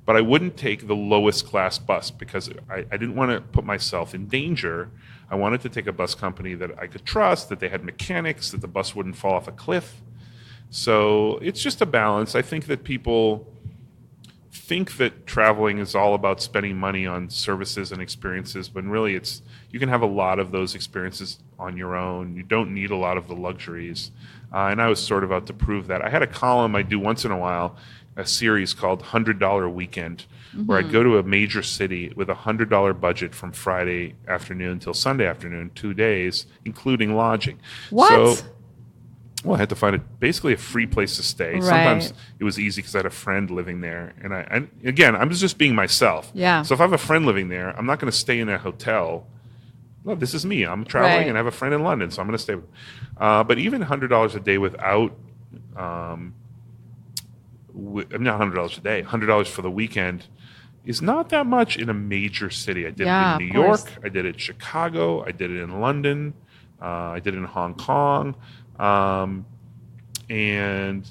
But I wouldn't take the lowest class bus because I didn't want to put myself in danger. I wanted to take a bus company that I could trust, that they had mechanics, that the bus wouldn't fall off a cliff. So it's just a balance. I think that people think that traveling is all about spending money on services and experiences, when really you can have a lot of those experiences on your own. You don't need a lot of the luxuries. And I was sort of out to prove that. I had a column I do once in a while, a series called $100 Weekend, where I'd go to a major city with a $100 budget from Friday afternoon till Sunday afternoon, 2 days, including lodging. What? So, well, I had to find basically a free place to stay. Right. Sometimes it was easy because I had a friend living there. And again, I'm just being myself. Yeah. So if I have a friend living there, I'm not going to stay in a hotel. No, this is me. I'm traveling and I have a friend in London, so I'm going to stay with but even $100 a day without, not $100 a day, $100 for the weekend is not that much in a major city. I did it in New York. I did it in Chicago. I did it in London. I did it in Hong Kong. And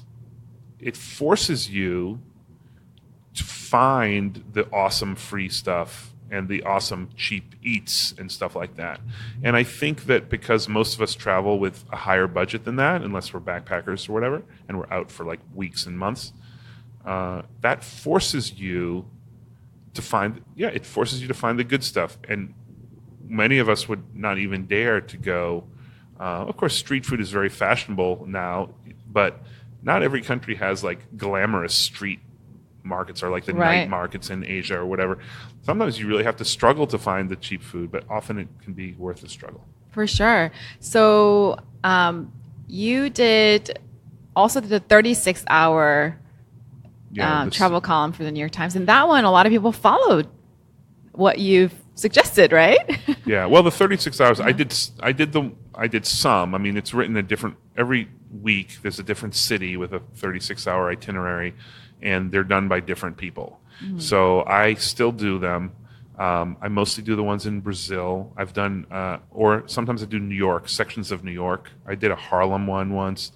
it forces you to find the awesome free stuff and the awesome cheap eats and stuff like that. And I think that because most of us travel with a higher budget than that, unless we're backpackers or whatever, and we're out for like weeks and months, that forces you to find, it forces you to find the good stuff. And many of us would not even dare to go. Of course, street food is very fashionable now, but not every country has like glamorous street markets or like the night markets in Asia or whatever. Sometimes you really have to struggle to find the cheap food, but often it can be worth the struggle. For sure. So you did also the 36-hour travel column for the New York Times, and that one, a lot of people followed what you've suggested, right? Yeah. Well, the 36 hours, I did some. I mean, it's written every week there's a different city with a 36-hour itinerary, and they're done by different people. So I still do them. I mostly do the ones in Brazil. I've done, or sometimes I do New York, sections of New York. I did a Harlem one once.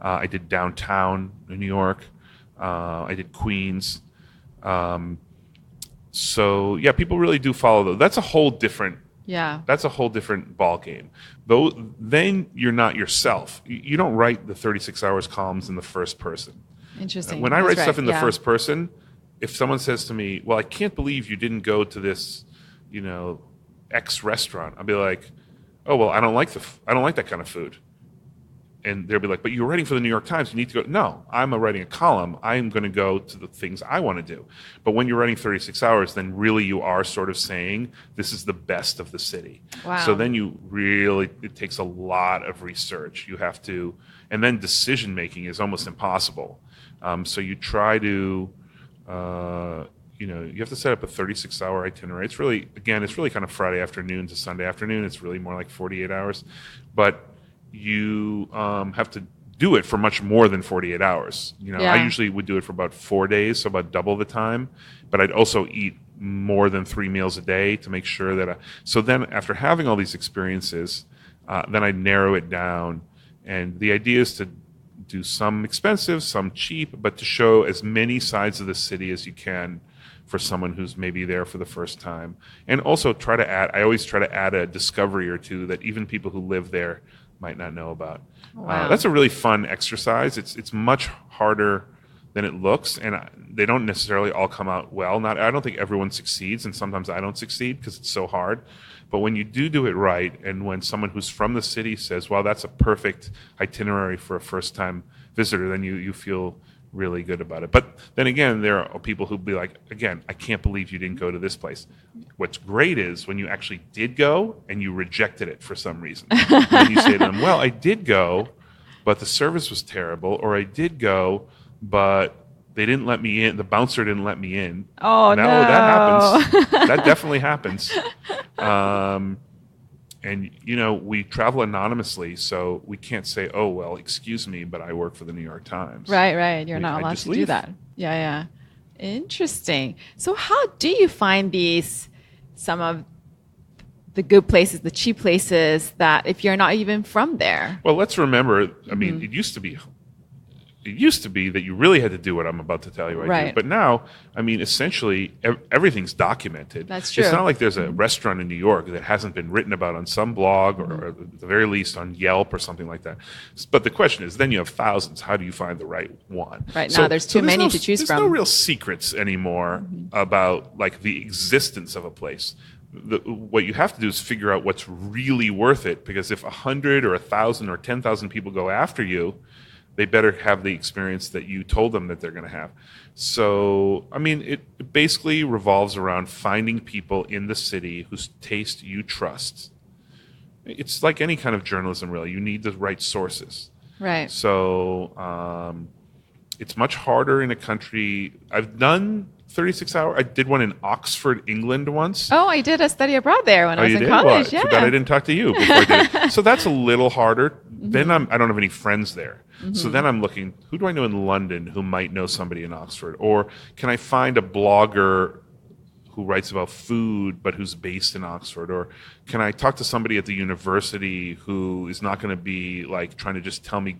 I did downtown New York. I did Queens. So yeah, people really do follow those. That's a whole different. That's a whole different ball game. Though then you're not yourself. You don't write the 36 hours columns in the first person. Interesting. When I write stuff in the first person, if someone says to me, "Well, I can't believe you didn't go to this, X restaurant," I'll be like, "Oh, well, I don't like that kind of food." And they'll be like, "But you're writing for the New York Times. You need to go." No, I'm writing a column. I'm going to go to the things I want to do. But when you're writing 36 hours, then really you are sort of saying, this is the best of the city. Wow. So then it takes a lot of research. You have to, and then decision making is almost impossible. So you try to, you have to set up a 36-hour itinerary. It's really kind of Friday afternoon to Sunday afternoon. It's really more like 48 hours. But you have to do it for much more than 48 hours. I usually would do it for about 4 days, so about double the time. But I'd also eat more than 3 meals a day to make sure that so then after having all these experiences, then I'd narrow it down. And the idea is to do some expensive, some cheap, but to show as many sides of the city as you can for someone who's maybe there for the first time. And also I always try to add a discovery or two that even people who live there might not know about. Wow. That's a really fun exercise. It's much harder than it looks, and they don't necessarily all come out well. I don't think everyone succeeds, and sometimes I don't succeed because it's so hard. But when you do it right, and when someone who's from the city says, "Well, that's a perfect itinerary for a first-time visitor," then you feel really good about it. But then again, there are people who'll be like, again, "I can't believe you didn't go to this place." What's great is when you actually did go and you rejected it for some reason. And you say to them, "Well, I did go, but the service was terrible," or "I did go, but they didn't let me in. The bouncer didn't let me in. Oh, no. That happens. That definitely happens. And, we travel anonymously, so we can't say, oh, well, excuse me, but I work for the New York Times. Right. You're not allowed to do that. Yeah. Interesting. So how do you find some of the good places, the cheap places that if you're not even from there? Well, let's remember, I mean, it used to be that you really had to do what I'm about to tell you I do. But now, I mean, essentially, everything's documented. That's true. It's not like there's a restaurant in New York that hasn't been written about on some blog or at the very least on Yelp or something like that. But the question is, then you have thousands. How do you find the right one? Right now, there's too many to choose from. There's no real secrets anymore about like the existence of a place. What you have to do is figure out what's really worth it, because if 100 or 1,000 or 10,000 people go after you, they better have the experience that you told them that they're going to have. So, I mean, it basically revolves around finding people in the city whose taste you trust. It's like any kind of journalism, really. You need the right sources. Right. So, it's much harder in a country. I've done 36 hours. I did one in Oxford, England once. Oh, I did a study abroad there when I was in college. Well, too bad I didn't talk to you before I did it. So that's a little harder. Then I don't have any friends there. So then I'm looking, who do I know in London who might know somebody in Oxford? Or can I find a blogger who writes about food but who's based in Oxford? Or can I talk to somebody at the university who is not going to be like trying to just tell me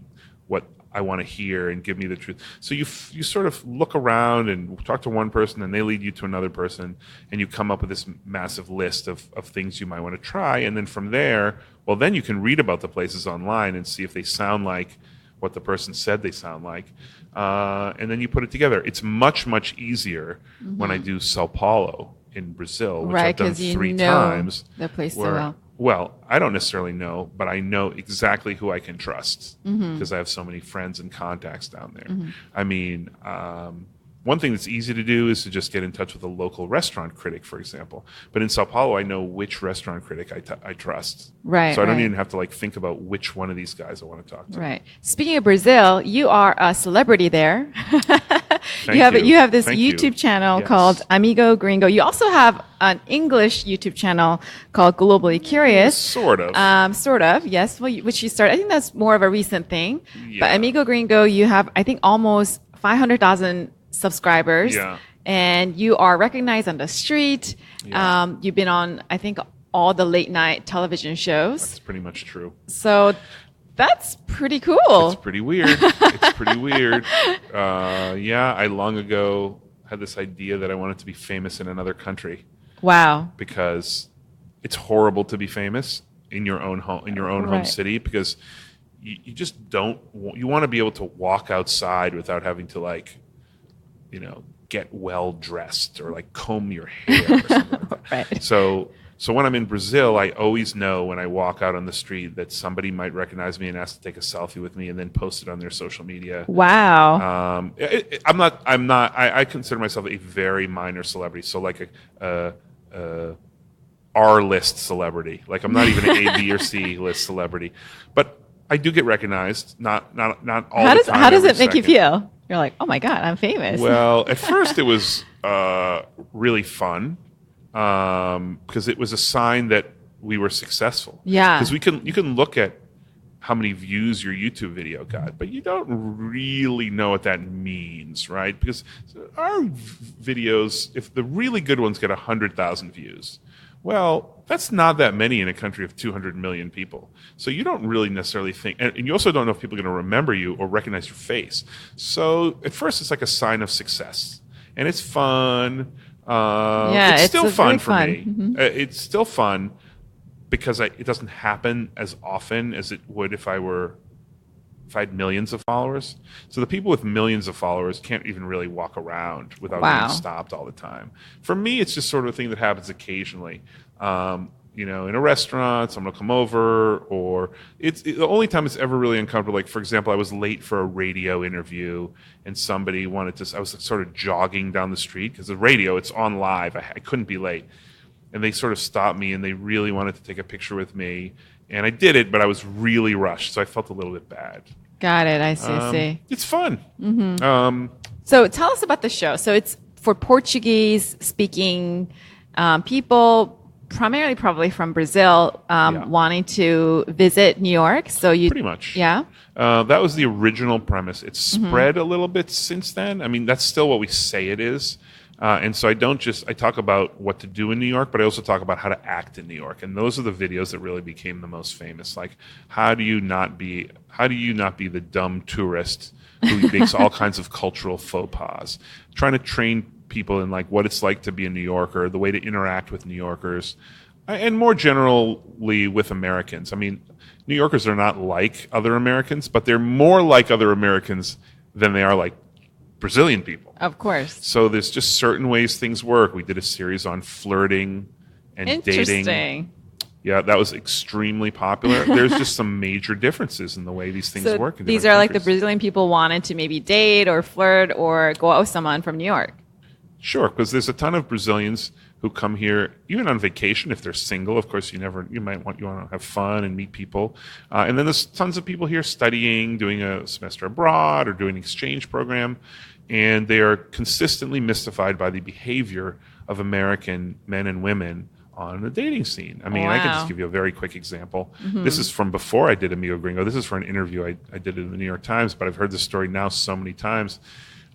what I want to hear and give me the truth? So you sort of look around and talk to one person, and they lead you to another person, and you come up with this massive list of things you might want to try. And then from there, well, then you can read about the places online and see if they sound like what the person said they sound like. And then you put it together. It's much, much easier when I do Sao Paulo in Brazil, which I've done 3 times. The place so well. Well, I don't necessarily know, but I know exactly who I can trust because I have so many friends and contacts down there. I mean, one thing that's easy to do is to just get in touch with a local restaurant critic, for example. But in Sao Paulo, I know which restaurant critic I trust. Right. So I don't even have to like think about which one of these guys I want to talk to. Right. Speaking of Brazil, you are a celebrity there. You have this YouTube channel called Amigo Gringo. You also have an English YouTube channel called Globally Curious. Sort of. Yes. Well, which you started. I think that's more of a recent thing. Yeah. But Amigo Gringo, you have, I think, almost 500,000 subscribers. Yeah. And you are recognized on the street. Yeah. You've been on, I think, all the late night television shows. That's pretty much true. So that's pretty cool. It's pretty weird. I long ago had this idea that I wanted to be famous in another country. Wow. Because it's horrible to be famous in your own home city, because you just don't, you want to be able to walk outside without having to get well dressed or like comb your hair or something like that. Right. So when I'm in Brazil, I always know when I walk out on the street that somebody might recognize me and ask to take a selfie with me and then post it on their social media. Wow. I consider myself a very minor celebrity. So like a R-list celebrity. Like I'm not even an A, B, or C list celebrity. But I do get recognized, not all the time. How does it make you feel? You're like, oh my God, I'm famous. Well, at first it was really fun. Because it was a sign that we were successful. Yeah. Because you can look at how many views your YouTube video got, but you don't really know what that means, right? Because our videos, if the really good ones get 100,000 views, well, that's not that many in a country of 200 million people. So you don't really necessarily think, and you also don't know if people are going to remember you or recognize your face. So at first it's like a sign of success, and it's fun. It's still fun for me. Mm-hmm. It's still fun because it doesn't happen as often as it would if I had millions of followers. So the people with millions of followers can't even really walk around without being stopped all the time. For me, it's just sort of a thing that happens occasionally. In a restaurant, someone will come over, or the only time it's ever really uncomfortable. Like, for example, I was late for a radio interview, and somebody I was sort of jogging down the street, because the radio, it's on live. I couldn't be late. And they sort of stopped me, and they really wanted to take a picture with me. And I did it, but I was really rushed, so I felt a little bit bad. Got it. I see. It's fun. So tell us about the show. So it's for Portuguese speaking people, primarily probably from Brazil, wanting to visit New York. So you pretty much. Yeah. That was the original premise. It's spread a little bit since then. I mean, that's still what we say it is. And so I talk about what to do in New York, but I also talk about how to act in New York. And those are the videos that really became the most famous. Like, how do you not be the dumb tourist who makes all kinds of cultural faux pas? Trying to train people in like what it's like to be a New Yorker, the way to interact with New Yorkers, and more generally with Americans. I mean, New Yorkers are not like other Americans, but they're more like other Americans than they are like Brazilian people. Of course. So there's just certain ways things work. We did a series on flirting and dating. Yeah, that was extremely popular. There's just some major differences in the way these things work. These are like the Brazilian people wanted to maybe date or flirt or go out with someone from New York. Sure, because there's a ton of Brazilians who come here, even on vacation, if they're single. Of course, you want to have fun and meet people. And then there's tons of people here studying, doing a semester abroad or doing an exchange program. And they are consistently mystified by the behavior of American men and women on the dating scene. I mean, I can just give you a very quick example. This is from before I did Amigo Gringo. This is for an interview I did in the New York Times, but I've heard this story now so many times.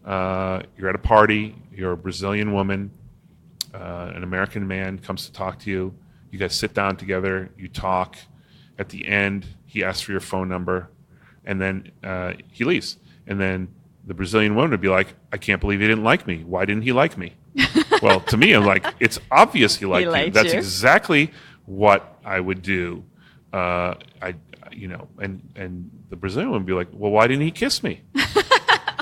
You're at a party, you're a Brazilian woman, an American man comes to talk to you. You guys sit down together, you talk. At the end, he asks for your phone number, and then he leaves. And then the Brazilian woman would be like, I can't believe he didn't like me. Why didn't he like me? Well, to me, I'm like, it's obvious he liked you. That's exactly what I would do. And the Brazilian would be like, well, why didn't he kiss me?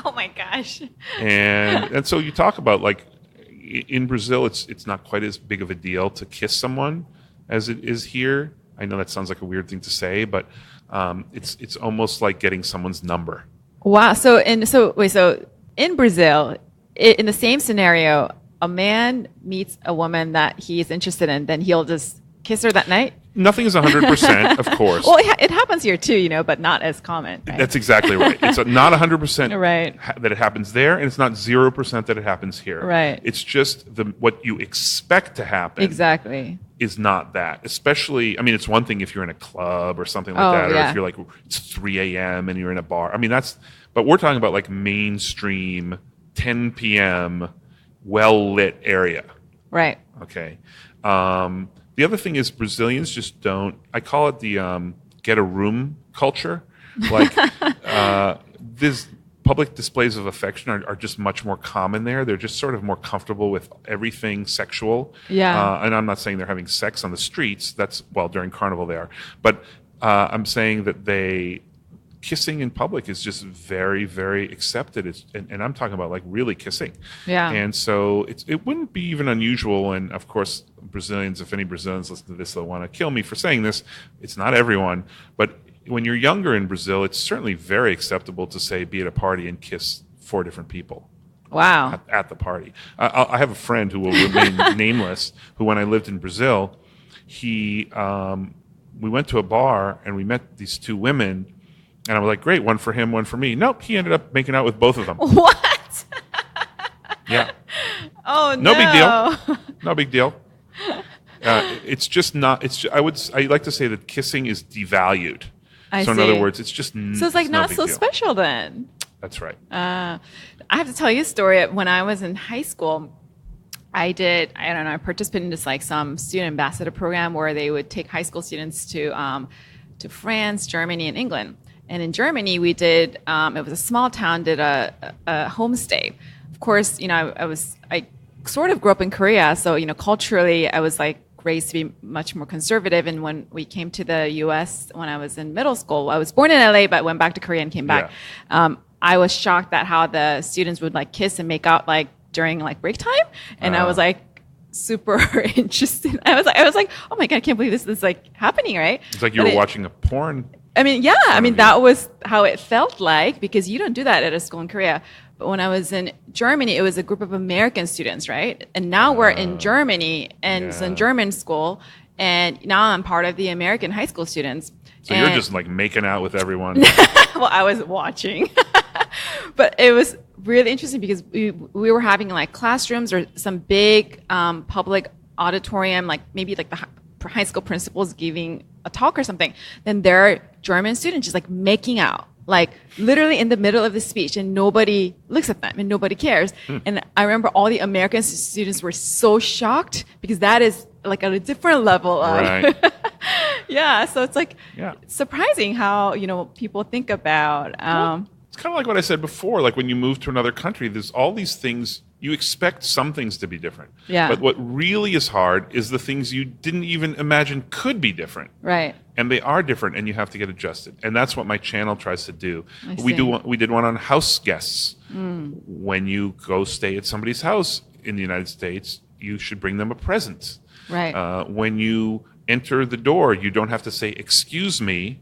Oh my gosh. And so you talk about like in Brazil, it's not quite as big of a deal to kiss someone as it is here. I know that sounds like a weird thing to say, but it's almost like getting someone's number. Wow. So in Brazil, in the same scenario, a man meets a woman that he's interested in, then he'll just kiss her that night? Nothing is 100%, of course. Well, it happens here too, but not as common. Right? That's exactly right. It's not 100% right. That it happens there, and it's not 0% that it happens here. Right. It's just what you expect to happen. Exactly. Is not that. Especially, I mean, it's one thing if you're in a club or something like that, or if you're like, it's 3 a.m. and you're in a bar. I mean, but we're talking about like mainstream, 10 p.m., well-lit area. Right. Okay. The other thing is Brazilians just don't, I call it the get a room culture. Like these public displays of affection are just much more common there. They're just sort of more comfortable with everything sexual. Yeah. And I'm not saying they're having sex on the streets. During Carnival they are. But I'm saying that kissing in public is just very, very accepted. And I'm talking about like really kissing. Yeah. And so it wouldn't be even unusual. And of course, Brazilians, if any Brazilians listen to this, they'll want to kill me for saying this. It's not everyone. But when you're younger in Brazil, it's certainly very acceptable to say, be at a party and kiss 4 different people. Wow. At the party. I have a friend who will remain nameless, who when I lived in Brazil, we went to a bar and we met these 2 women. And I was like, great, one for him, one for me. Nope, he ended up making out with both of them. What? Yeah. Oh, no. No big deal. No big deal. It's just not. I like to say that kissing is devalued. I see. In other words, it's just. So it's like not so special then. That's right. I have to tell you a story. When I was in high school, I participated in just like some student ambassador program where they would take high school students to France, Germany, and England. And in Germany, we did. It was a small town. Did a homestay. Of course, I sort of grew up in Korea, so culturally, I was like raised to be much more conservative. And when we came to the U.S. when I was in middle school, I was born in L.A. but went back to Korea and came back. Yeah. I was shocked at how the students would like kiss and make out like during like break time, and I was like super interested. I was like, oh my God, I can't believe this is like happening, right? It's like you were watching a porn. I mean, yeah. I mean, that was how it felt like, because you don't do that at a school in Korea. But when I was in Germany, it was a group of American students, right? And now we're in Germany, and it's in German school. And now I'm part of the American high school students. So you're just like making out with everyone. Well, I was watching. But it was really interesting because we were having like classrooms or some big public auditorium, like maybe like the high school principals giving a talk or something. Then there are German students just like making out, like literally in the middle of the speech, and nobody looks at them and nobody cares. And I remember all the American students were so shocked because that is like at a different level of Right. yeah. So it's like surprising how, people think about It's kind of like what I said before. Like when you move to another country, there's all these things. You expect some things to be different. Yeah. But what really is hard is the things you didn't even imagine could be different. right. And they are different, and you have to get adjusted. And that's what my channel tries to do. I We see. we did one on house guests. When you go stay at somebody's house in the United States, you should bring them a present. Right. When you enter the door, you don't have to say "excuse me"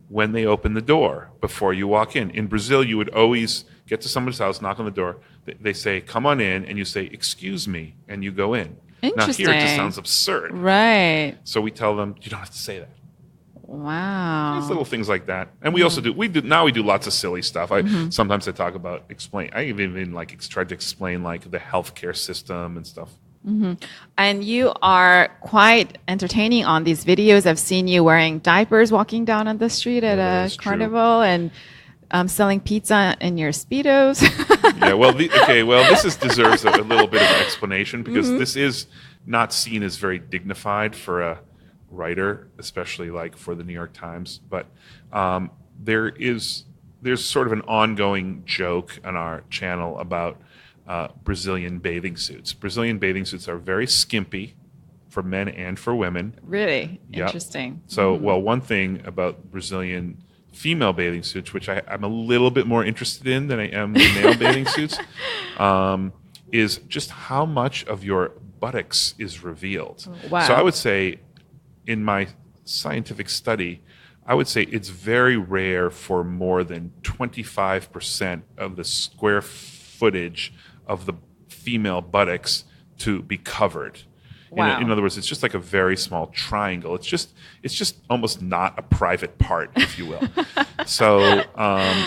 when they open the door before you walk in. In Brazil, you would always get to somebody's house, knock on the door. They say, "Come on in," and you say, "Excuse me," and you go in. Now here it just Interesting. sounds absurd. Right. So we tell them, you don't have to say that. Wow. It's little things like that. And we also do lots of silly stuff. Sometimes I talk about I even tried to explain like the healthcare system and stuff. And you are quite entertaining on these videos. I've seen you wearing diapers walking down on the street at that a is true. carnival and selling pizza in your Speedos. Yeah, well, this deserves a little bit of explanation because this is not seen as very dignified for a writer, especially like for the New York Times. But there's sort of an ongoing joke on our channel about Brazilian bathing suits. Brazilian bathing suits are very skimpy for men and for women. Really Yep. interesting. So, well, one thing about Brazilian female bathing suits, which I'm a little bit more interested in than I am the male bathing suits, is just how much of your buttocks is revealed. Wow. So I would say, in my scientific study, I would say it's very rare for more than 25% of the square footage of the female buttocks to be covered. Wow. In other words, it's just like a very small triangle. It's just almost not a private part, if you will. So,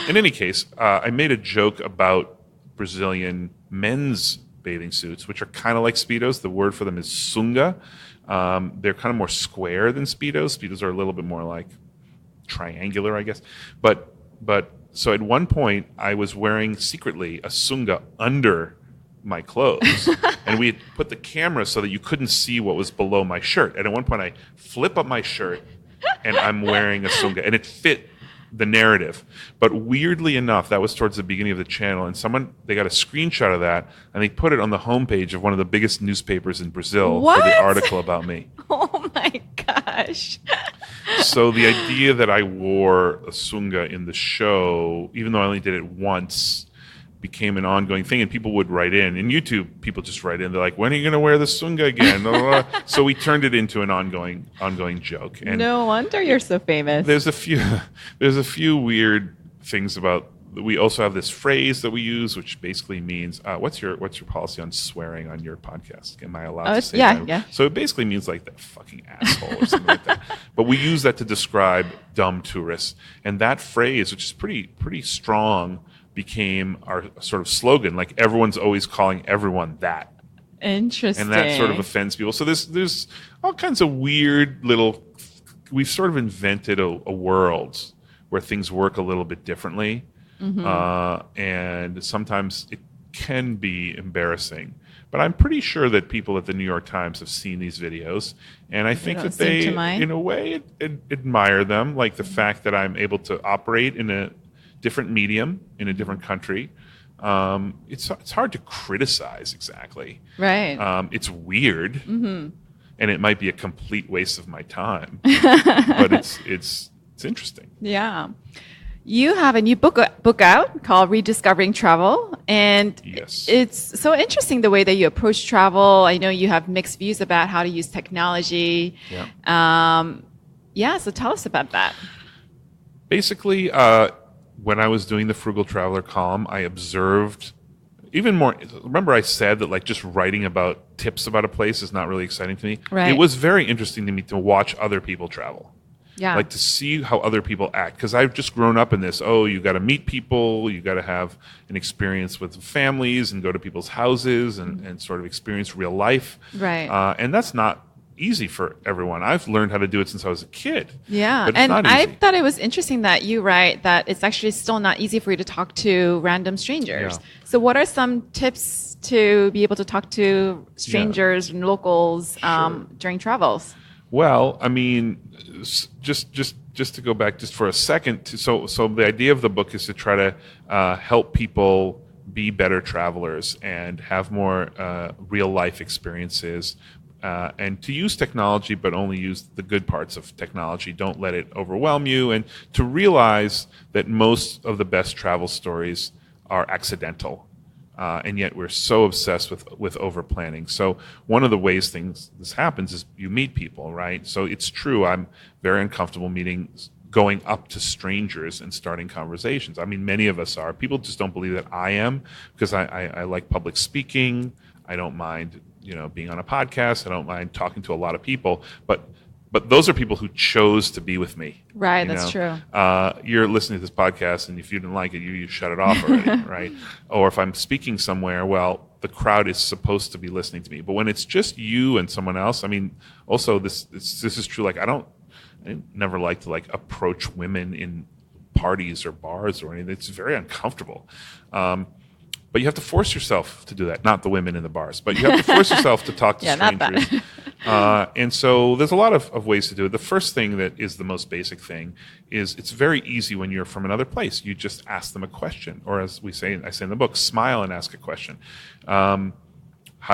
in any case, I made a joke about Brazilian men's bathing suits, which are kind of like Speedos. The word for them is sunga. They're kind of more square than Speedos. Speedos are a little bit more like triangular, I guess. But so at one point, I was wearing secretly a sunga under my clothes, and we had put the camera so that you couldn't see what was below my shirt. And at one point, I flip up my shirt, and I'm wearing a sunga, and it fit the narrative. But weirdly enough, that was towards the beginning of the channel, and they got a screenshot of that, and they put it on the homepage of one of the biggest newspapers in Brazil for the What? article about me. Oh my gosh. So the idea that I wore a sunga in the show, even though I only did it once, became an ongoing thing, and people would write in. In YouTube, people just write in. They're like, "When are you going to wear the sunga again?" So we turned it into an ongoing joke. And No wonder you're so famous. there's a few weird things about. We also have this phrase that we use, which basically means, what's your policy on swearing on your podcast? Am I allowed to say that? Yeah. So it basically means like that fucking asshole or something like that. But we use that to describe dumb tourists, and that phrase, which is pretty strong, became our sort of slogan. Like everyone's always calling everyone that, Interesting. and that sort of offends people. So there's all kinds of weird little. We've sort of invented a world where things work a little bit differently. And sometimes it can be embarrassing. But I'm pretty sure that people at the New York Times have seen these videos, and I think don't that they, seem to mind. in a way, admire them, like the fact that I'm able to operate in a different medium, in a different country. It's hard to criticize exactly. Right. It's weird, and it might be a complete waste of my time, but it's interesting. Yeah. You have a new book out called Rediscovering Travel, and Yes. it's so interesting the way that you approach travel. I know you have mixed views about how to use technology. Yeah. So tell us about that. Basically, when I was doing the Frugal Traveler column, I observed even more, remember I said that like just writing about tips about a place is not really exciting to me. Right. It was very interesting to me to watch other people travel. Yeah. Like to see how other people act. Because I've just grown up in this, you got to meet people, you got to have an experience with families and go to people's houses and sort of experience real life. Right. And that's not easy for everyone. I've learned how to do it since I was a kid. Yeah. But it's And not I easy. thought it was interesting that you write that it's actually still not easy for you to talk to random strangers. Yeah. So what are some tips to be able to talk to strangers and locals during travels? Well, I mean, just to go back just for a second. So the idea of the book is to try to help people be better travelers and have more real life experiences, and to use technology, but only use the good parts of technology. Don't let it overwhelm you, and to realize that most of the best travel stories are accidental. And yet we're so obsessed with over planning. So one of the ways this happens is you meet people, right? So it's true. I'm very uncomfortable going up to strangers and starting conversations. I mean, many of us are. People just don't believe that I am, because I like public speaking. I don't mind, being on a podcast. I don't mind talking to a lot of people, but those are people who chose to be with me. Right, that's true. You're listening to this podcast, and if you didn't like it, you shut it off already, right? Or if I'm speaking somewhere, well, the crowd is supposed to be listening to me. But when it's just you and someone else, I mean, also this is true. Like I never like to like approach women in parties or bars or anything. It's very uncomfortable. But you have to force yourself to do that. Not the women in the bars, but you have to force yourself to talk to strangers. Not that. And so there's a lot of ways to do it. The first thing that is the most basic thing is it's very easy when you're from another place. You just ask them a question. Or as I say in the book, smile and ask a question. How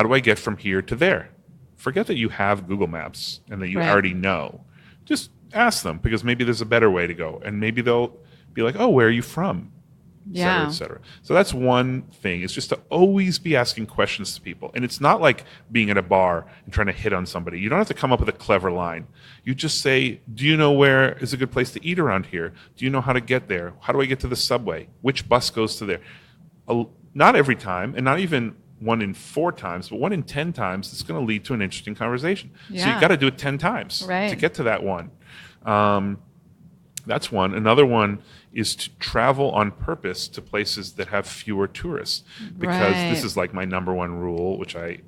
do I get from here to there? Forget that you have Google Maps and that you already know. Just ask them, because maybe there's a better way to go. And maybe they'll be like, oh, where are you from? Et cetera, et cetera. So that's one thing, is just to always be asking questions to people. And it's not like being at a bar and trying to hit on somebody. You don't have to come up with a clever line. You just say, do you know where is a good place to eat around here? Do you know how to get there? How do I get to the subway? Which bus goes to there? Not every time, and not even 1 in 4 times, but 1 in 10 times, it's going to lead to an interesting conversation. Yeah. So you've got to do it 10 times to get to that one. That's one. Another one is to travel on purpose to places that have fewer tourists, because this is like my number one rule, which I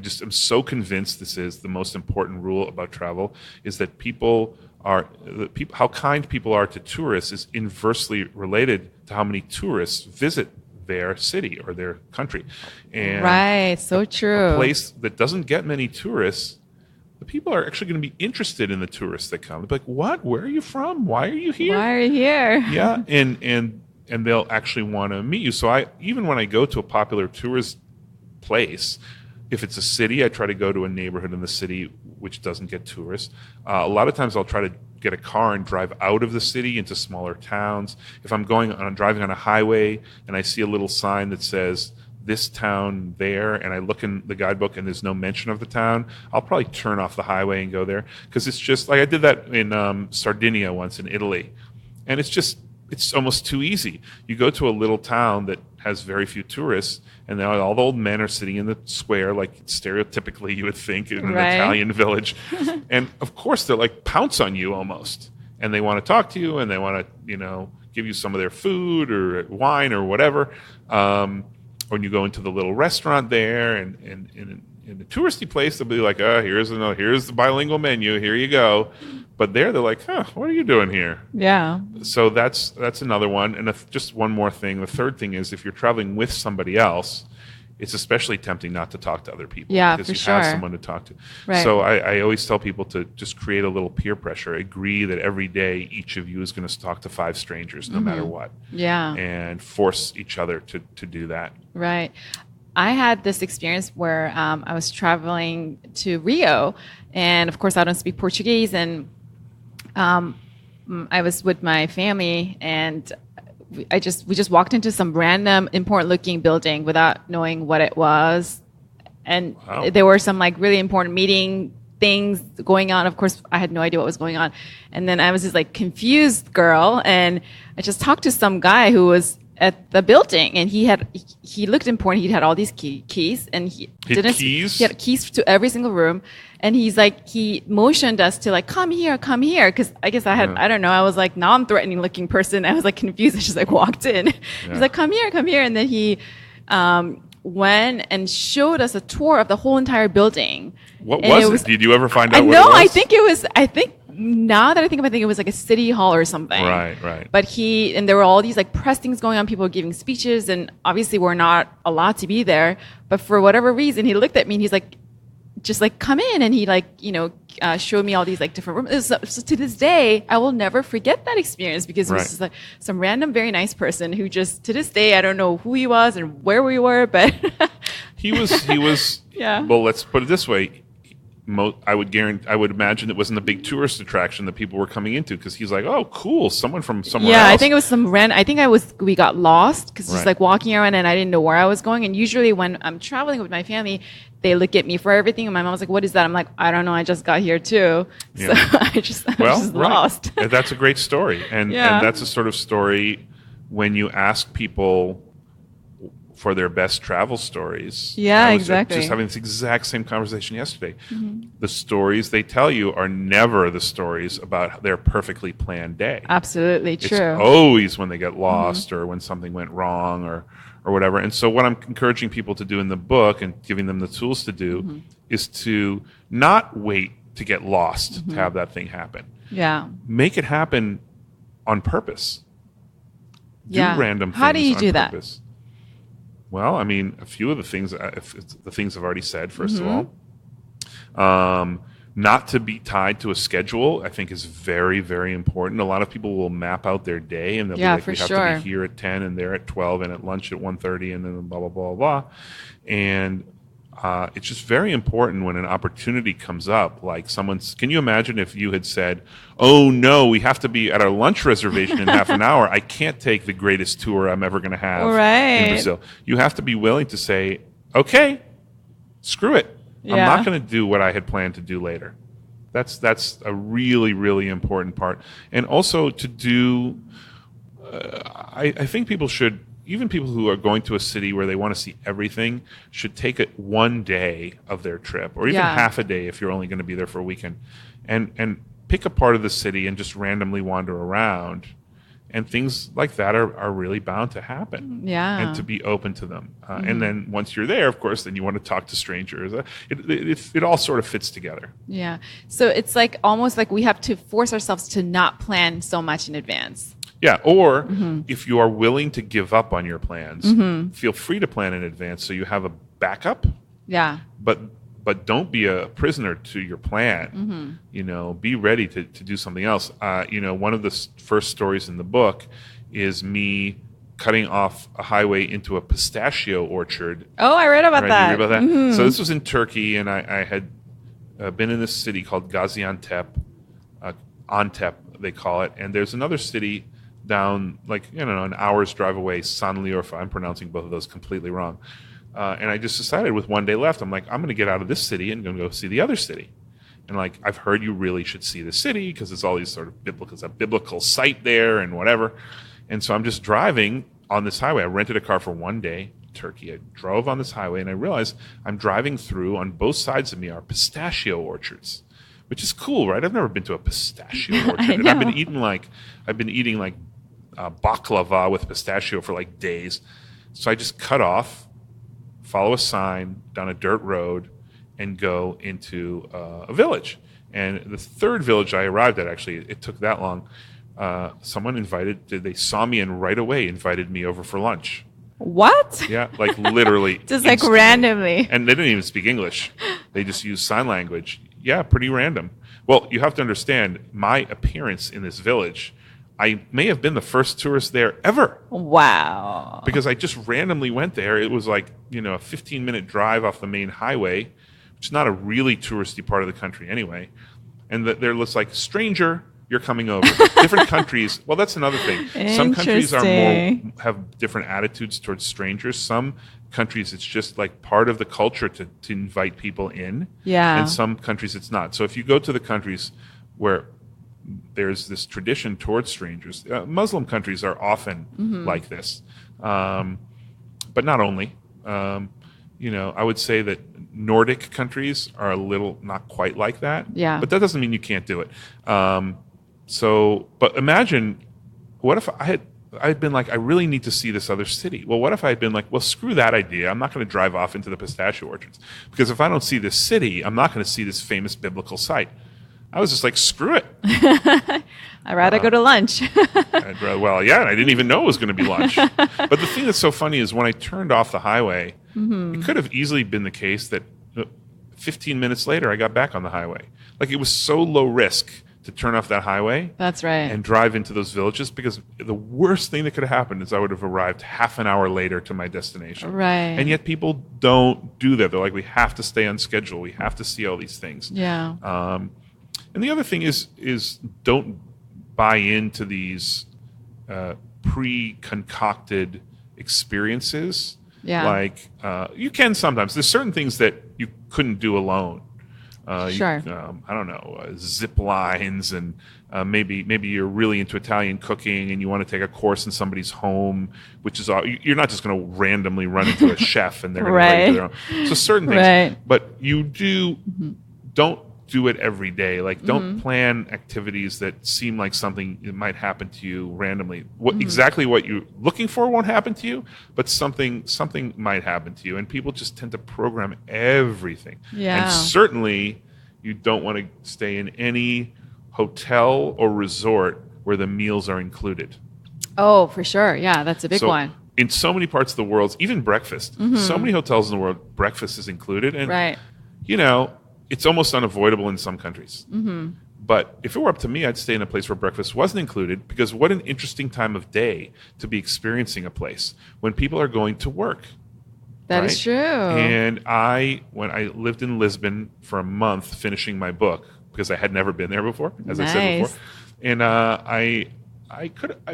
just am so convinced this is the most important rule about travel, is that how kind people are to tourists is inversely related to how many tourists visit their city or their country. And so true. A place that doesn't get many tourists, the people are actually going to be interested in the tourists that come. They'll be like, what? Where are you from? Why are you here? Why are you here? Yeah, and they'll actually want to meet you. So even when I go to a popular tourist place, if it's a city, I try to go to a neighborhood in the city which doesn't get tourists. A lot of times I'll try to get a car and drive out of the city into smaller towns. If I'm driving on a highway and I see a little sign that says this town there, and I look in the guidebook and there's no mention of the town, I'll probably turn off the highway and go there, because it's just like I did that in Sardinia once in Italy, and it's almost too easy. You go to a little town that has very few tourists, and then all the old men are sitting in the square, like stereotypically you would think in an Italian village, and of course they're like pounce on you almost, and they want to talk to you, and they want to give you some of their food or wine or whatever. When you go into the little restaurant there, and in a touristy place, they'll be like, here's the bilingual menu, here you go. But they're like, what are you doing here? Yeah. So that's another one. And just one more thing. The third thing is, if you're traveling with somebody else, it's especially tempting not to talk to other people. Yeah, because for you have someone to talk to. Right. So I always tell people to just create a little peer pressure. Agree that every day each of you is going to talk to 5 strangers, no matter what. Yeah. And force each other to do that. Right. I had this experience where I was traveling to Rio, and of course I don't speak Portuguese, and I was with my family, and we just walked into some random important looking building without knowing what it was, and there were some like really important meeting things going on. Of course, I had no idea what was going on, and then I was this like confused girl, and I just talked to some guy who was at the building, and he looked important. He had all these keys, and he had keys to every single room. And he motioned us to like, come here. Cause I guess I don't know. I was like non-threatening looking person. I was like confused. I just like walked in. He's like, come here. And then he, went and showed us a tour of the whole entire building. What was it? Did you ever find out what it was? No, I think now that I think about it, it was like a city hall or something. Right. But there were all these like press things going on, people giving speeches, and obviously we're not allowed to be there. But for whatever reason, he looked at me and he's like, just like come in, and he like showed me all these like different rooms. So to this day, I will never forget that experience because it was just like some random very nice person who just to this day I don't know who he was and where we were, but he was yeah. Well, let's put it this way. I would imagine it wasn't a big tourist attraction that people were coming into because he's like, oh, cool, someone from somewhere else. Yeah, I think it was we got lost because just like walking around and I didn't know where I was going. And usually when I'm traveling with my family, they look at me for everything. And my mom's like, what is that? I'm like, I don't know. I just got here too. Yeah. So I'm just lost. And that's a great story. And that's a sort of story when you ask people for their best travel stories. Yeah, exactly. Just having this exact same conversation yesterday. Mm-hmm. The stories they tell you are never the stories about their perfectly planned day. Absolutely true. It's always when they get lost or when something went wrong or whatever. And so what I'm encouraging people to do in the book and giving them the tools to do is to not wait to get lost to have that thing happen. Yeah. Make it happen on purpose. Do random things. How do you do purpose. That? Well, I mean, a few of the things, the things I've already said, first of all. Not to be tied to a schedule, I think is very, very important. A lot of people will map out their day and they'll be like, we have to be here at 10 and there at 12 and at lunch at 1:30 and then blah, blah, blah, blah. And it's just very important when an opportunity comes up, like can you imagine if you had said, oh no, we have to be at our lunch reservation in half an hour. I can't take the greatest tour I'm ever going to have in Brazil. You have to be willing to say, okay, screw it. I'm not going to do what I had planned to do later. That's a really, really important part. And also to do, I think people should, even people who are going to a city where they want to see everything, should take it one day of their trip, or even half a day if you're only going to be there for a weekend, and pick a part of the city and just randomly wander around. And things like that are really bound to happen. Yeah. And to be open to them. And then once you're there, of course, then you want to talk to strangers. It all sort of fits together. Yeah. So it's like almost like we have to force ourselves to not plan so much in advance. Yeah. Or if you are willing to give up on your plans, feel free to plan in advance so you have a backup. Yeah. But don't be a prisoner to your plan. Be ready to do something else. One of the first stories in the book is me cutting off a highway into a pistachio orchard. Oh, I read about that. You read about that? So this was in Turkey, and I had been in this city called Gaziantep, Antep they call it, and there's another city down an hour's drive away, Sanliurfa. I'm pronouncing both of those completely wrong. And I just decided with one day left, I'm like, I'm going to get out of this city and going to go see the other city. And I've heard you really should see the city because it's all these sort of biblical site there and whatever. And so I'm just driving on this highway. I rented a car for one day, Turkey. I drove on this highway and I realized I'm driving through, on both sides of me are pistachio orchards, which is cool, right? I've never been to a pistachio orchard. And I've been eating baklava with pistachio for days. So I just cut off, follow a sign down a dirt road, and go into a village. And the third village I arrived at, actually, it took that long. Someone they saw me and right away invited me over for lunch. What? Yeah, literally. Just randomly. And they didn't even speak English. They just used sign language. Yeah, pretty random. Well, you have to understand, my appearance in this village, I may have been the first tourist there ever. Wow. Because I just randomly went there. It was a 15-minute drive off the main highway, which is not a really touristy part of the country anyway. And they're just like, stranger, you're coming over. Different countries. Well, that's another thing. Some countries have different attitudes towards strangers. Some countries, it's just part of the culture to invite people in. Yeah. And some countries, it's not. So if you go to the countries where there's this tradition towards strangers. Muslim countries are often like this, but not only. I would say that Nordic countries are a little not quite like that. Yeah. But that doesn't mean you can't do it. But imagine, what if I had been like, I really need to see this other city. Well, what if I had been like, well, screw that idea. I'm not going to drive off into the pistachio orchards, because if I don't see this city, I'm not going to see this famous biblical site. I was just like, screw it. I'd rather go to lunch. Well, yeah, and I didn't even know it was going to be lunch. But the thing that's so funny is when I turned off the highway, it could have easily been the case that 15 minutes later I got back on the highway. Like, it was so low risk to turn off that highway. That's right. And drive into those villages, because the worst thing that could have happened is I would have arrived half an hour later to my destination. Right. And yet people don't do that. They're like, we have to stay on schedule. We have to see all these things. Yeah. And the other thing is don't buy into these pre-concocted experiences. Yeah. Like, you can sometimes. There's certain things that you couldn't do alone. Sure. I don't know, zip lines, and maybe you're really into Italian cooking and you want to take a course in somebody's home, which is all, you're not just going to randomly run into a chef and they're going to do their own. So certain things, but you don't do it every day. Like, don't plan activities that seem like something that might happen to you randomly. Exactly what you're looking for won't happen to you, but something might happen to you. And people just tend to program everything. Yeah. And certainly you don't want to stay in any hotel or resort where the meals are included. Oh, for sure. Yeah, that's a big one. In so many parts of the world, even breakfast, so many hotels in the world, breakfast is included. And, it's almost unavoidable in some countries. But if it were up to me, I'd stay in a place where breakfast wasn't included, because what an interesting time of day to be experiencing a place when people are going to work. That is true. And when I lived in Lisbon for a month finishing my book, because I had never been there before, as I said before. And I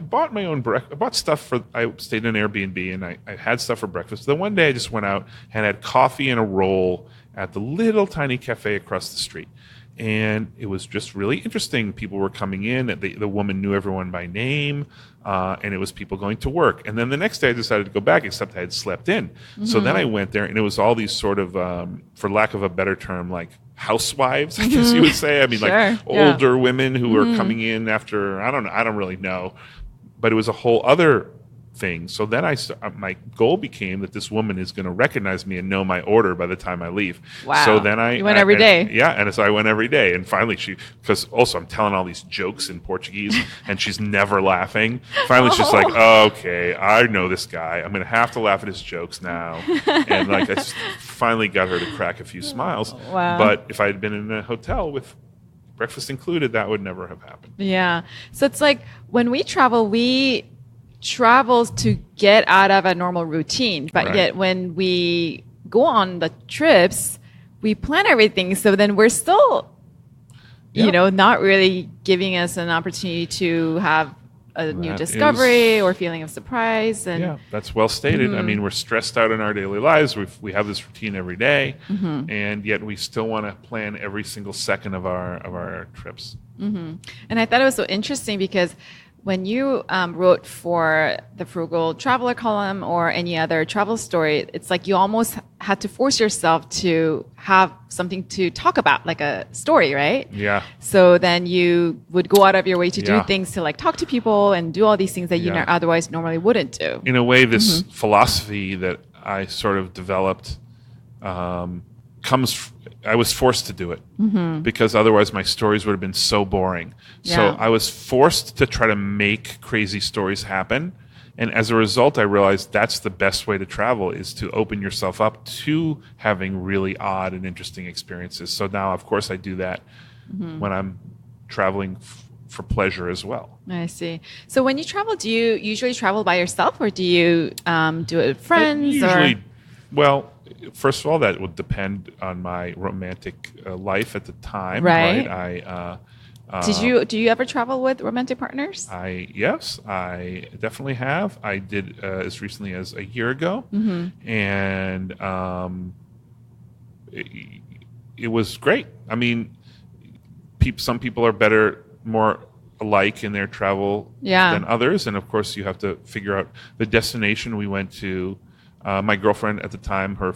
bought my own breakfast. I bought stuff I stayed in an Airbnb, and I had stuff for breakfast. Then one day I just went out and had coffee and a roll at the little tiny cafe across the street. And it was just really interesting. People were coming in, and the woman knew everyone by name, and it was people going to work. And then the next day I decided to go back, except I had slept in. So then I went there, and it was all these sort of, for lack of a better term, like housewives, I guess you would say. I mean, like older women who were coming in after, I don't really know. But it was a whole other thing. So then my goal became that this woman is going to recognize me and know my order by the time I leave. Wow. So then you went every day. Yeah, and so I went every day. And finally because also I'm telling all these jokes in Portuguese and she's never laughing. Finally she's like, oh, okay, I know this guy. I'm going to have to laugh at his jokes now. And like I just finally got her to crack a few smiles. Wow. But if I had been in a hotel with breakfast included, that would never have happened. Yeah. So it's like when we travel travels to get out of a normal routine, but yet when we go on the trips, we plan everything. So then we're still, not really giving us an opportunity to have a new discovery or feeling of surprise. And yeah, that's well stated. I mean, we're stressed out in our daily lives. We have this routine every day, and yet we still want to plan every single second of our trips. And I thought it was so interesting because when you wrote for the Frugal Traveler column or any other travel story, it's like you almost had to force yourself to have something to talk about, like a story, right? Yeah. So then you would go out of your way to do things to like talk to people and do all these things that you otherwise normally wouldn't do. In a way, this philosophy that I sort of developed I was forced to do it because otherwise my stories would have been so boring. Yeah. So I was forced to try to make crazy stories happen. And as a result, I realized that's the best way to travel, is to open yourself up to having really odd and interesting experiences. So now, of course, I do that when I'm traveling for pleasure as well. I see. So when you travel, do you usually travel by yourself, or do you do it with friends? Well, first of all, that would depend on my romantic life at the time. Right. Do you ever travel with romantic partners? Yes, I definitely have. I did as recently as a year ago, and it was great. I mean, some people are better more alike in their travel than others. And of course, you have to figure out the destination. We went to, my girlfriend at the time, her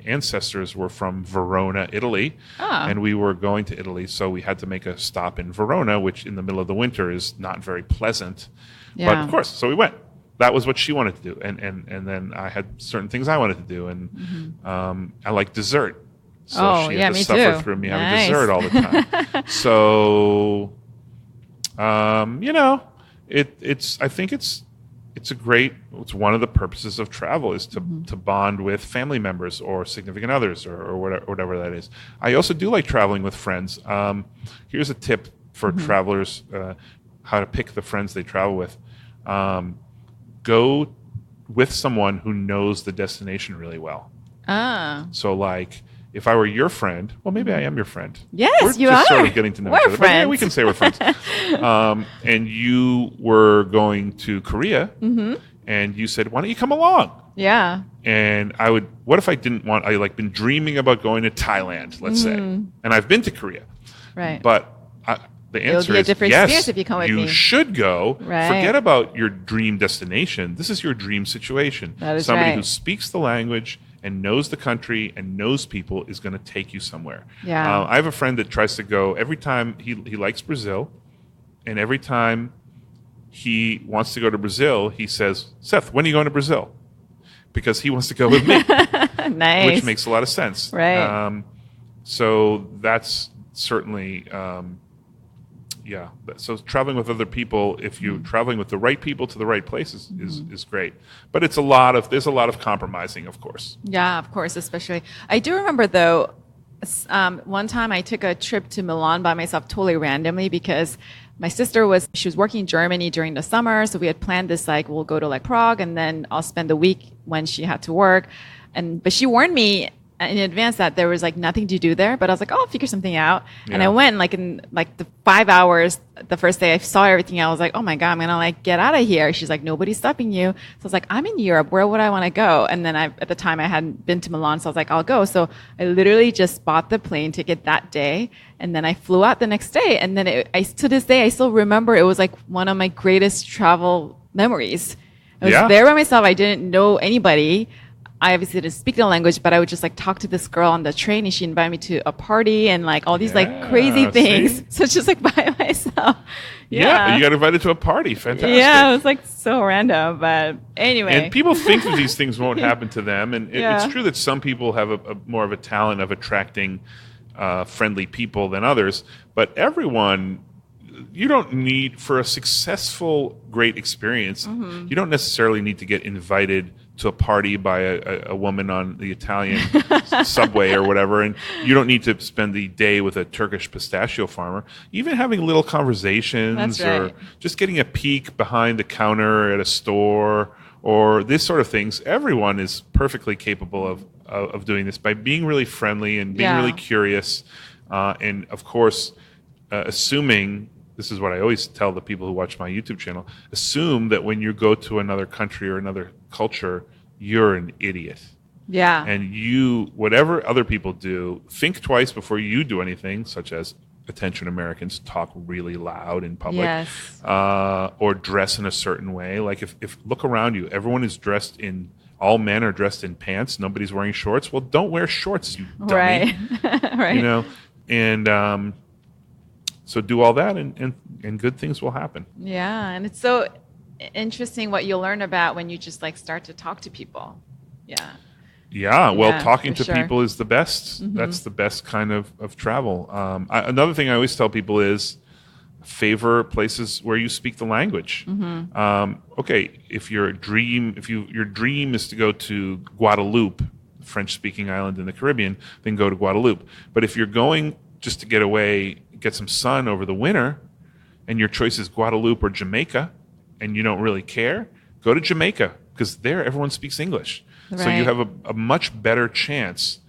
ancestors were from Verona, Italy, and we were going to Italy, so we had to make a stop in Verona, which in the middle of the winter is not very pleasant. But of course, so we went. That was what she wanted to do, and then I had certain things I wanted to do, and I like dessert, so she had to suffer through me having dessert all the time. So, I think it's one of the purposes of travel is to bond with family members or significant others or whatever that is. I also do like traveling with friends. Here's a tip for travelers, how to pick the friends they travel with. Go with someone who knows the destination really well. So like, if I were your friend, well, maybe I am your friend. Yes, you are. We're just sort of getting to know each other. Friends. Yeah, we can say we're friends. And you were going to Korea, and you said, "Why don't you come along?" Yeah. And I would. What if I didn't want? I been dreaming about going to Thailand, let's say, and I've been to Korea, right? But the answer is yes. If you come with me, you should go. Right. Forget about your dream destination. This is your dream situation. That is somebody right. who speaks the language and knows the country and knows people is going to take you somewhere. Yeah. I have a friend that tries to go every time he likes Brazil, and every time he wants to go to Brazil, he says, "Seth, when are you going to Brazil?" Because he wants to go with me. Nice. Which makes a lot of sense. Right. So that's certainly, So traveling with other people, if you're traveling with the right people to the right places, is great. But there's a lot of compromising, of course. Yeah, of course, especially. I do remember, though, one time I took a trip to Milan by myself totally randomly because my sister was working in Germany during the summer. So we had planned this, like, we'll go to like Prague and then I'll spend the week when she had to work. But she warned me in advance that there was like nothing to do there, but I was like, oh, I'll figure something out. Yeah. And I went in the 5 hours, the first day I saw everything. I was like, oh my God, I'm going to like get out of here. She's like, nobody's stopping you. So I was like, I'm in Europe. Where would I want to go? And then at the time I hadn't been to Milan. So I was like, I'll go. So I literally just bought the plane ticket that day. And then I flew out the next day. And then to this day, I still remember it was like one of my greatest travel memories. I was there by myself. I didn't know anybody. I obviously didn't speak the language, but I would just like talk to this girl on the train, and she invited me to a party and like all these like crazy things. See? So it's just like by myself. Yeah, you got invited to a party. Fantastic. Yeah, it was like so random, but anyway. And people think that these things won't happen to them, and it's true that some people have a more of a talent of attracting friendly people than others. But everyone, you don't need, for a successful, great experience, you don't necessarily need to get invited to a party by a woman on the Italian subway or whatever, and you don't need to spend the day with a Turkish pistachio farmer. Even having little conversations or just getting a peek behind the counter at a store or this sort of things, everyone is perfectly capable of doing this by being really friendly and being really curious, and of course assuming, this is what I always tell the people who watch my YouTube channel, assume that when you go to another country or another culture, you're an idiot. Yeah. And whatever other people do, think twice before you do anything, such as, attention Americans, talk really loud in public. Yes. Or dress in a certain way. Like if look around you, everyone is dressed in, all men are dressed in pants, nobody's wearing shorts. Well, don't wear shorts, you dummy. Right. Right. You know, and so do all that, and good things will happen. Yeah, and it's so interesting what you learn about when you just like start to talk to people. Yeah. Yeah, well, talking to sure. people is the best. That's the best kind of travel. Another thing I always tell people is favor places where you speak the language. Okay, if your dream is to go to Guadeloupe, French-speaking island in the Caribbean, then go to Guadeloupe. But if you're going just to get away, get some sun over the winter, and your choice is Guadeloupe or Jamaica, and you don't really care, go to Jamaica, because there everyone speaks English. Right. So you have a much better chance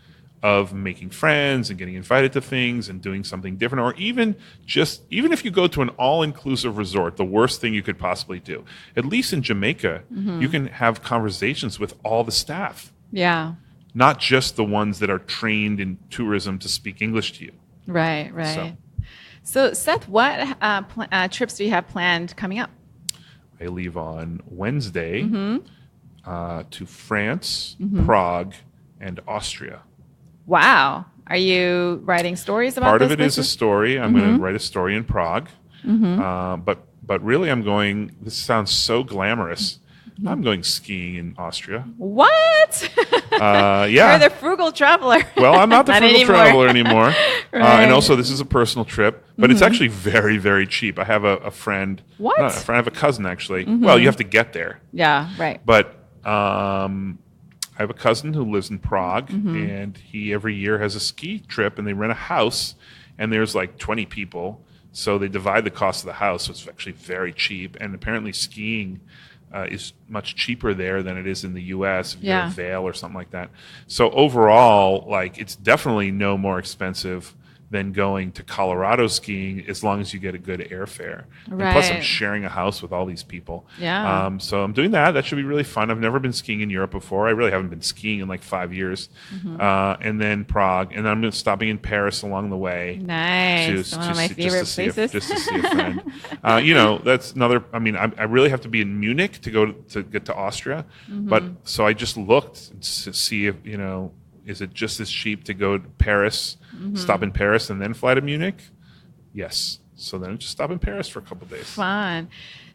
of making friends and getting invited to things and doing something different, or even if you go to an all-inclusive resort, the worst thing you could possibly do, at least in Jamaica, you can have conversations with all the staff. Yeah. Not just the ones that are trained in tourism to speak English to you. Right. So, Seth, what trips do you have planned coming up? I leave on Wednesday to France, Prague, and Austria. Wow. Are you writing stories about Part those of it is a places? story. I'm going to write a story in Prague. But really, I'm going, this sounds so glamorous. I'm going skiing in Austria. What? Yeah. You're the frugal traveler. Well, I'm not the frugal anymore. traveler anymore. Right. And also, this is a personal trip, but it's actually very, very cheap. I have a friend. What? I have a cousin, actually. Well, you have to get there. Yeah, right. But I have a cousin who lives in Prague, and he every year has a ski trip, and they rent a house, and there's like 20 people. So they divide the cost of the house, so it's actually very cheap. And apparently skiing is much cheaper there than it is in the U.S. if you're a Vail or something like that. So overall, like, it's definitely no more expensive than going to Colorado skiing as long as you get a good airfare. And plus, I'm sharing a house with all these people. Yeah. So I'm doing that. That should be really fun. I've never been skiing in Europe before. I really haven't been skiing in like 5 years. And then Prague. And then I'm stopping in Paris along the way. Nice. One of my favorite places. Just to see a friend. That's another, I mean, I really have to be in Munich to get to Austria. But so I just looked to see if, is it just as cheap to go to Paris, stop in Paris, and then fly to Munich? Yes. So then just stop in Paris for a couple of days. Fun.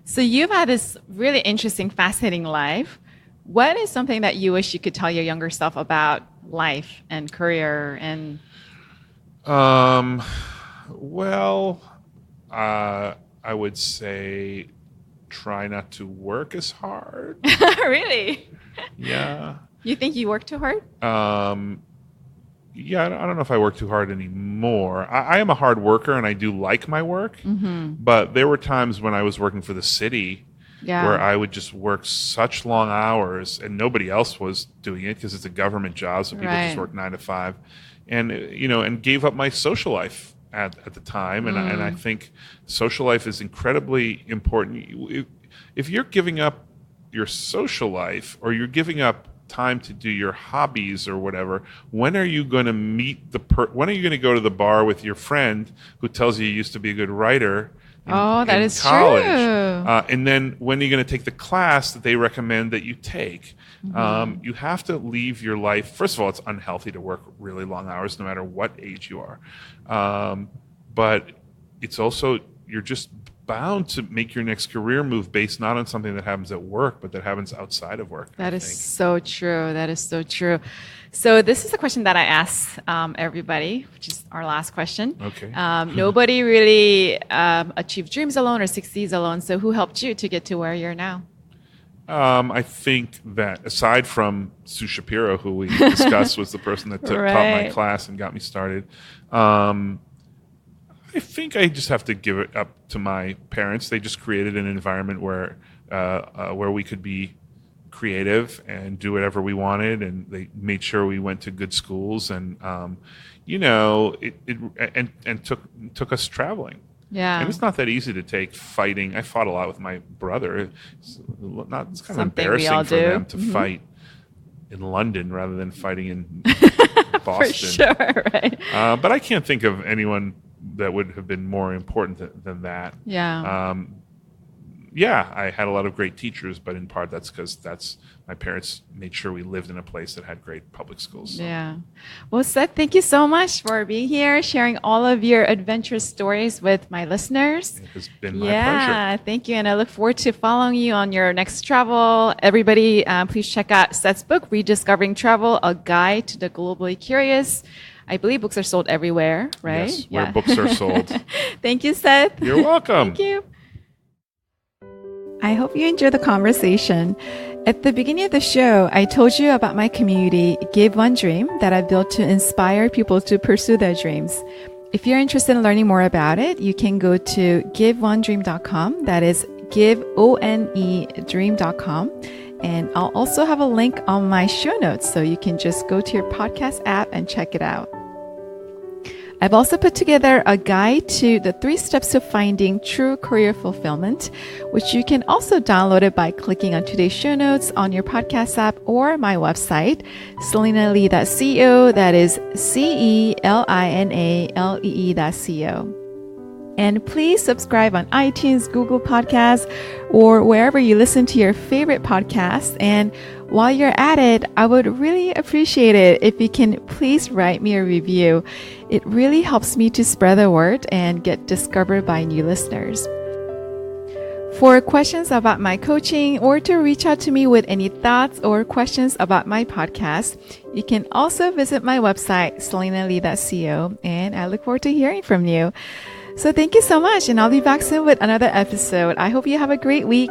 So you've had this really interesting, fascinating life. What is something that you wish you could tell your younger self about life and career and? Well, I would say try not to work as hard. Really? Yeah. You think you work too hard? Yeah, I don't know if I work too hard anymore. I am a hard worker, and I do like my work. But there were times when I was working for the city where I would just work such long hours, and nobody else was doing it because it's a government job, so people just work 9 to 5, and and gave up my social life at the time. And I think social life is incredibly important. If you're giving up your social life, or you're giving up time to do your hobbies or whatever, when are you going to meet when are you going to go to the bar with your friend who tells you used to be a good writer in college? True. And then when are you going to take the class that they recommend that you take? You have to leave your life. First of all, it's unhealthy to work really long hours no matter what age you are. But it's also, you're just bound to make your next career move based not on something that happens at work, but that happens outside of work. That is so true. That is so true. So this is a question that I ask everybody, which is our last question. Okay. Nobody really achieved dreams alone or succeeds alone. So who helped you to get to where you're now? I think that aside from Sue Shapiro, who we discussed was the person that taught my class and got me started, I think I just have to give it up to my parents. They just created an environment where we could be creative and do whatever we wanted, and they made sure we went to good schools, and took us traveling. Yeah, and it's not that easy to take fighting. I fought a lot with my brother. It's kind of embarrassing for them to fight in London rather than fighting in Boston. For sure, right? But I can't think of anyone that would have been more important than that. Yeah. I had a lot of great teachers, but in part that's because my parents made sure we lived in a place that had great public schools. So. Yeah. Well, Seth, thank you so much for being here, sharing all of your adventurous stories with my listeners. It has been my pleasure. Thank you. And I look forward to following you on your next travel. Everybody, please check out Seth's book, Rediscovering Travel, A Guide to the Globally Curious. I believe books are sold everywhere, right? Yes, where books are sold. Thank you, Seth. You're welcome. Thank you. I hope you enjoyed the conversation. At the beginning of the show, I told you about my community, Give One Dream, that I built to inspire people to pursue their dreams. If you're interested in learning more about it, you can go to giveonedream.com. That is giveonedream.com. And I'll also have a link on my show notes, so you can just go to your podcast app and check it out. I've also put together a guide to the 3 steps to finding true career fulfillment, which you can also download it by clicking on today's show notes on your podcast app or my website, selinalee.co. That is CELINALEE.co. And please subscribe on iTunes, Google Podcasts, or wherever you listen to your favorite podcasts. And while you're at it, I would really appreciate it if you can please write me a review. It really helps me to spread the word and get discovered by new listeners. For questions about my coaching or to reach out to me with any thoughts or questions about my podcast, you can also visit my website, selenali.co, and I look forward to hearing from you. So thank you so much, and I'll be back soon with another episode. I hope you have a great week.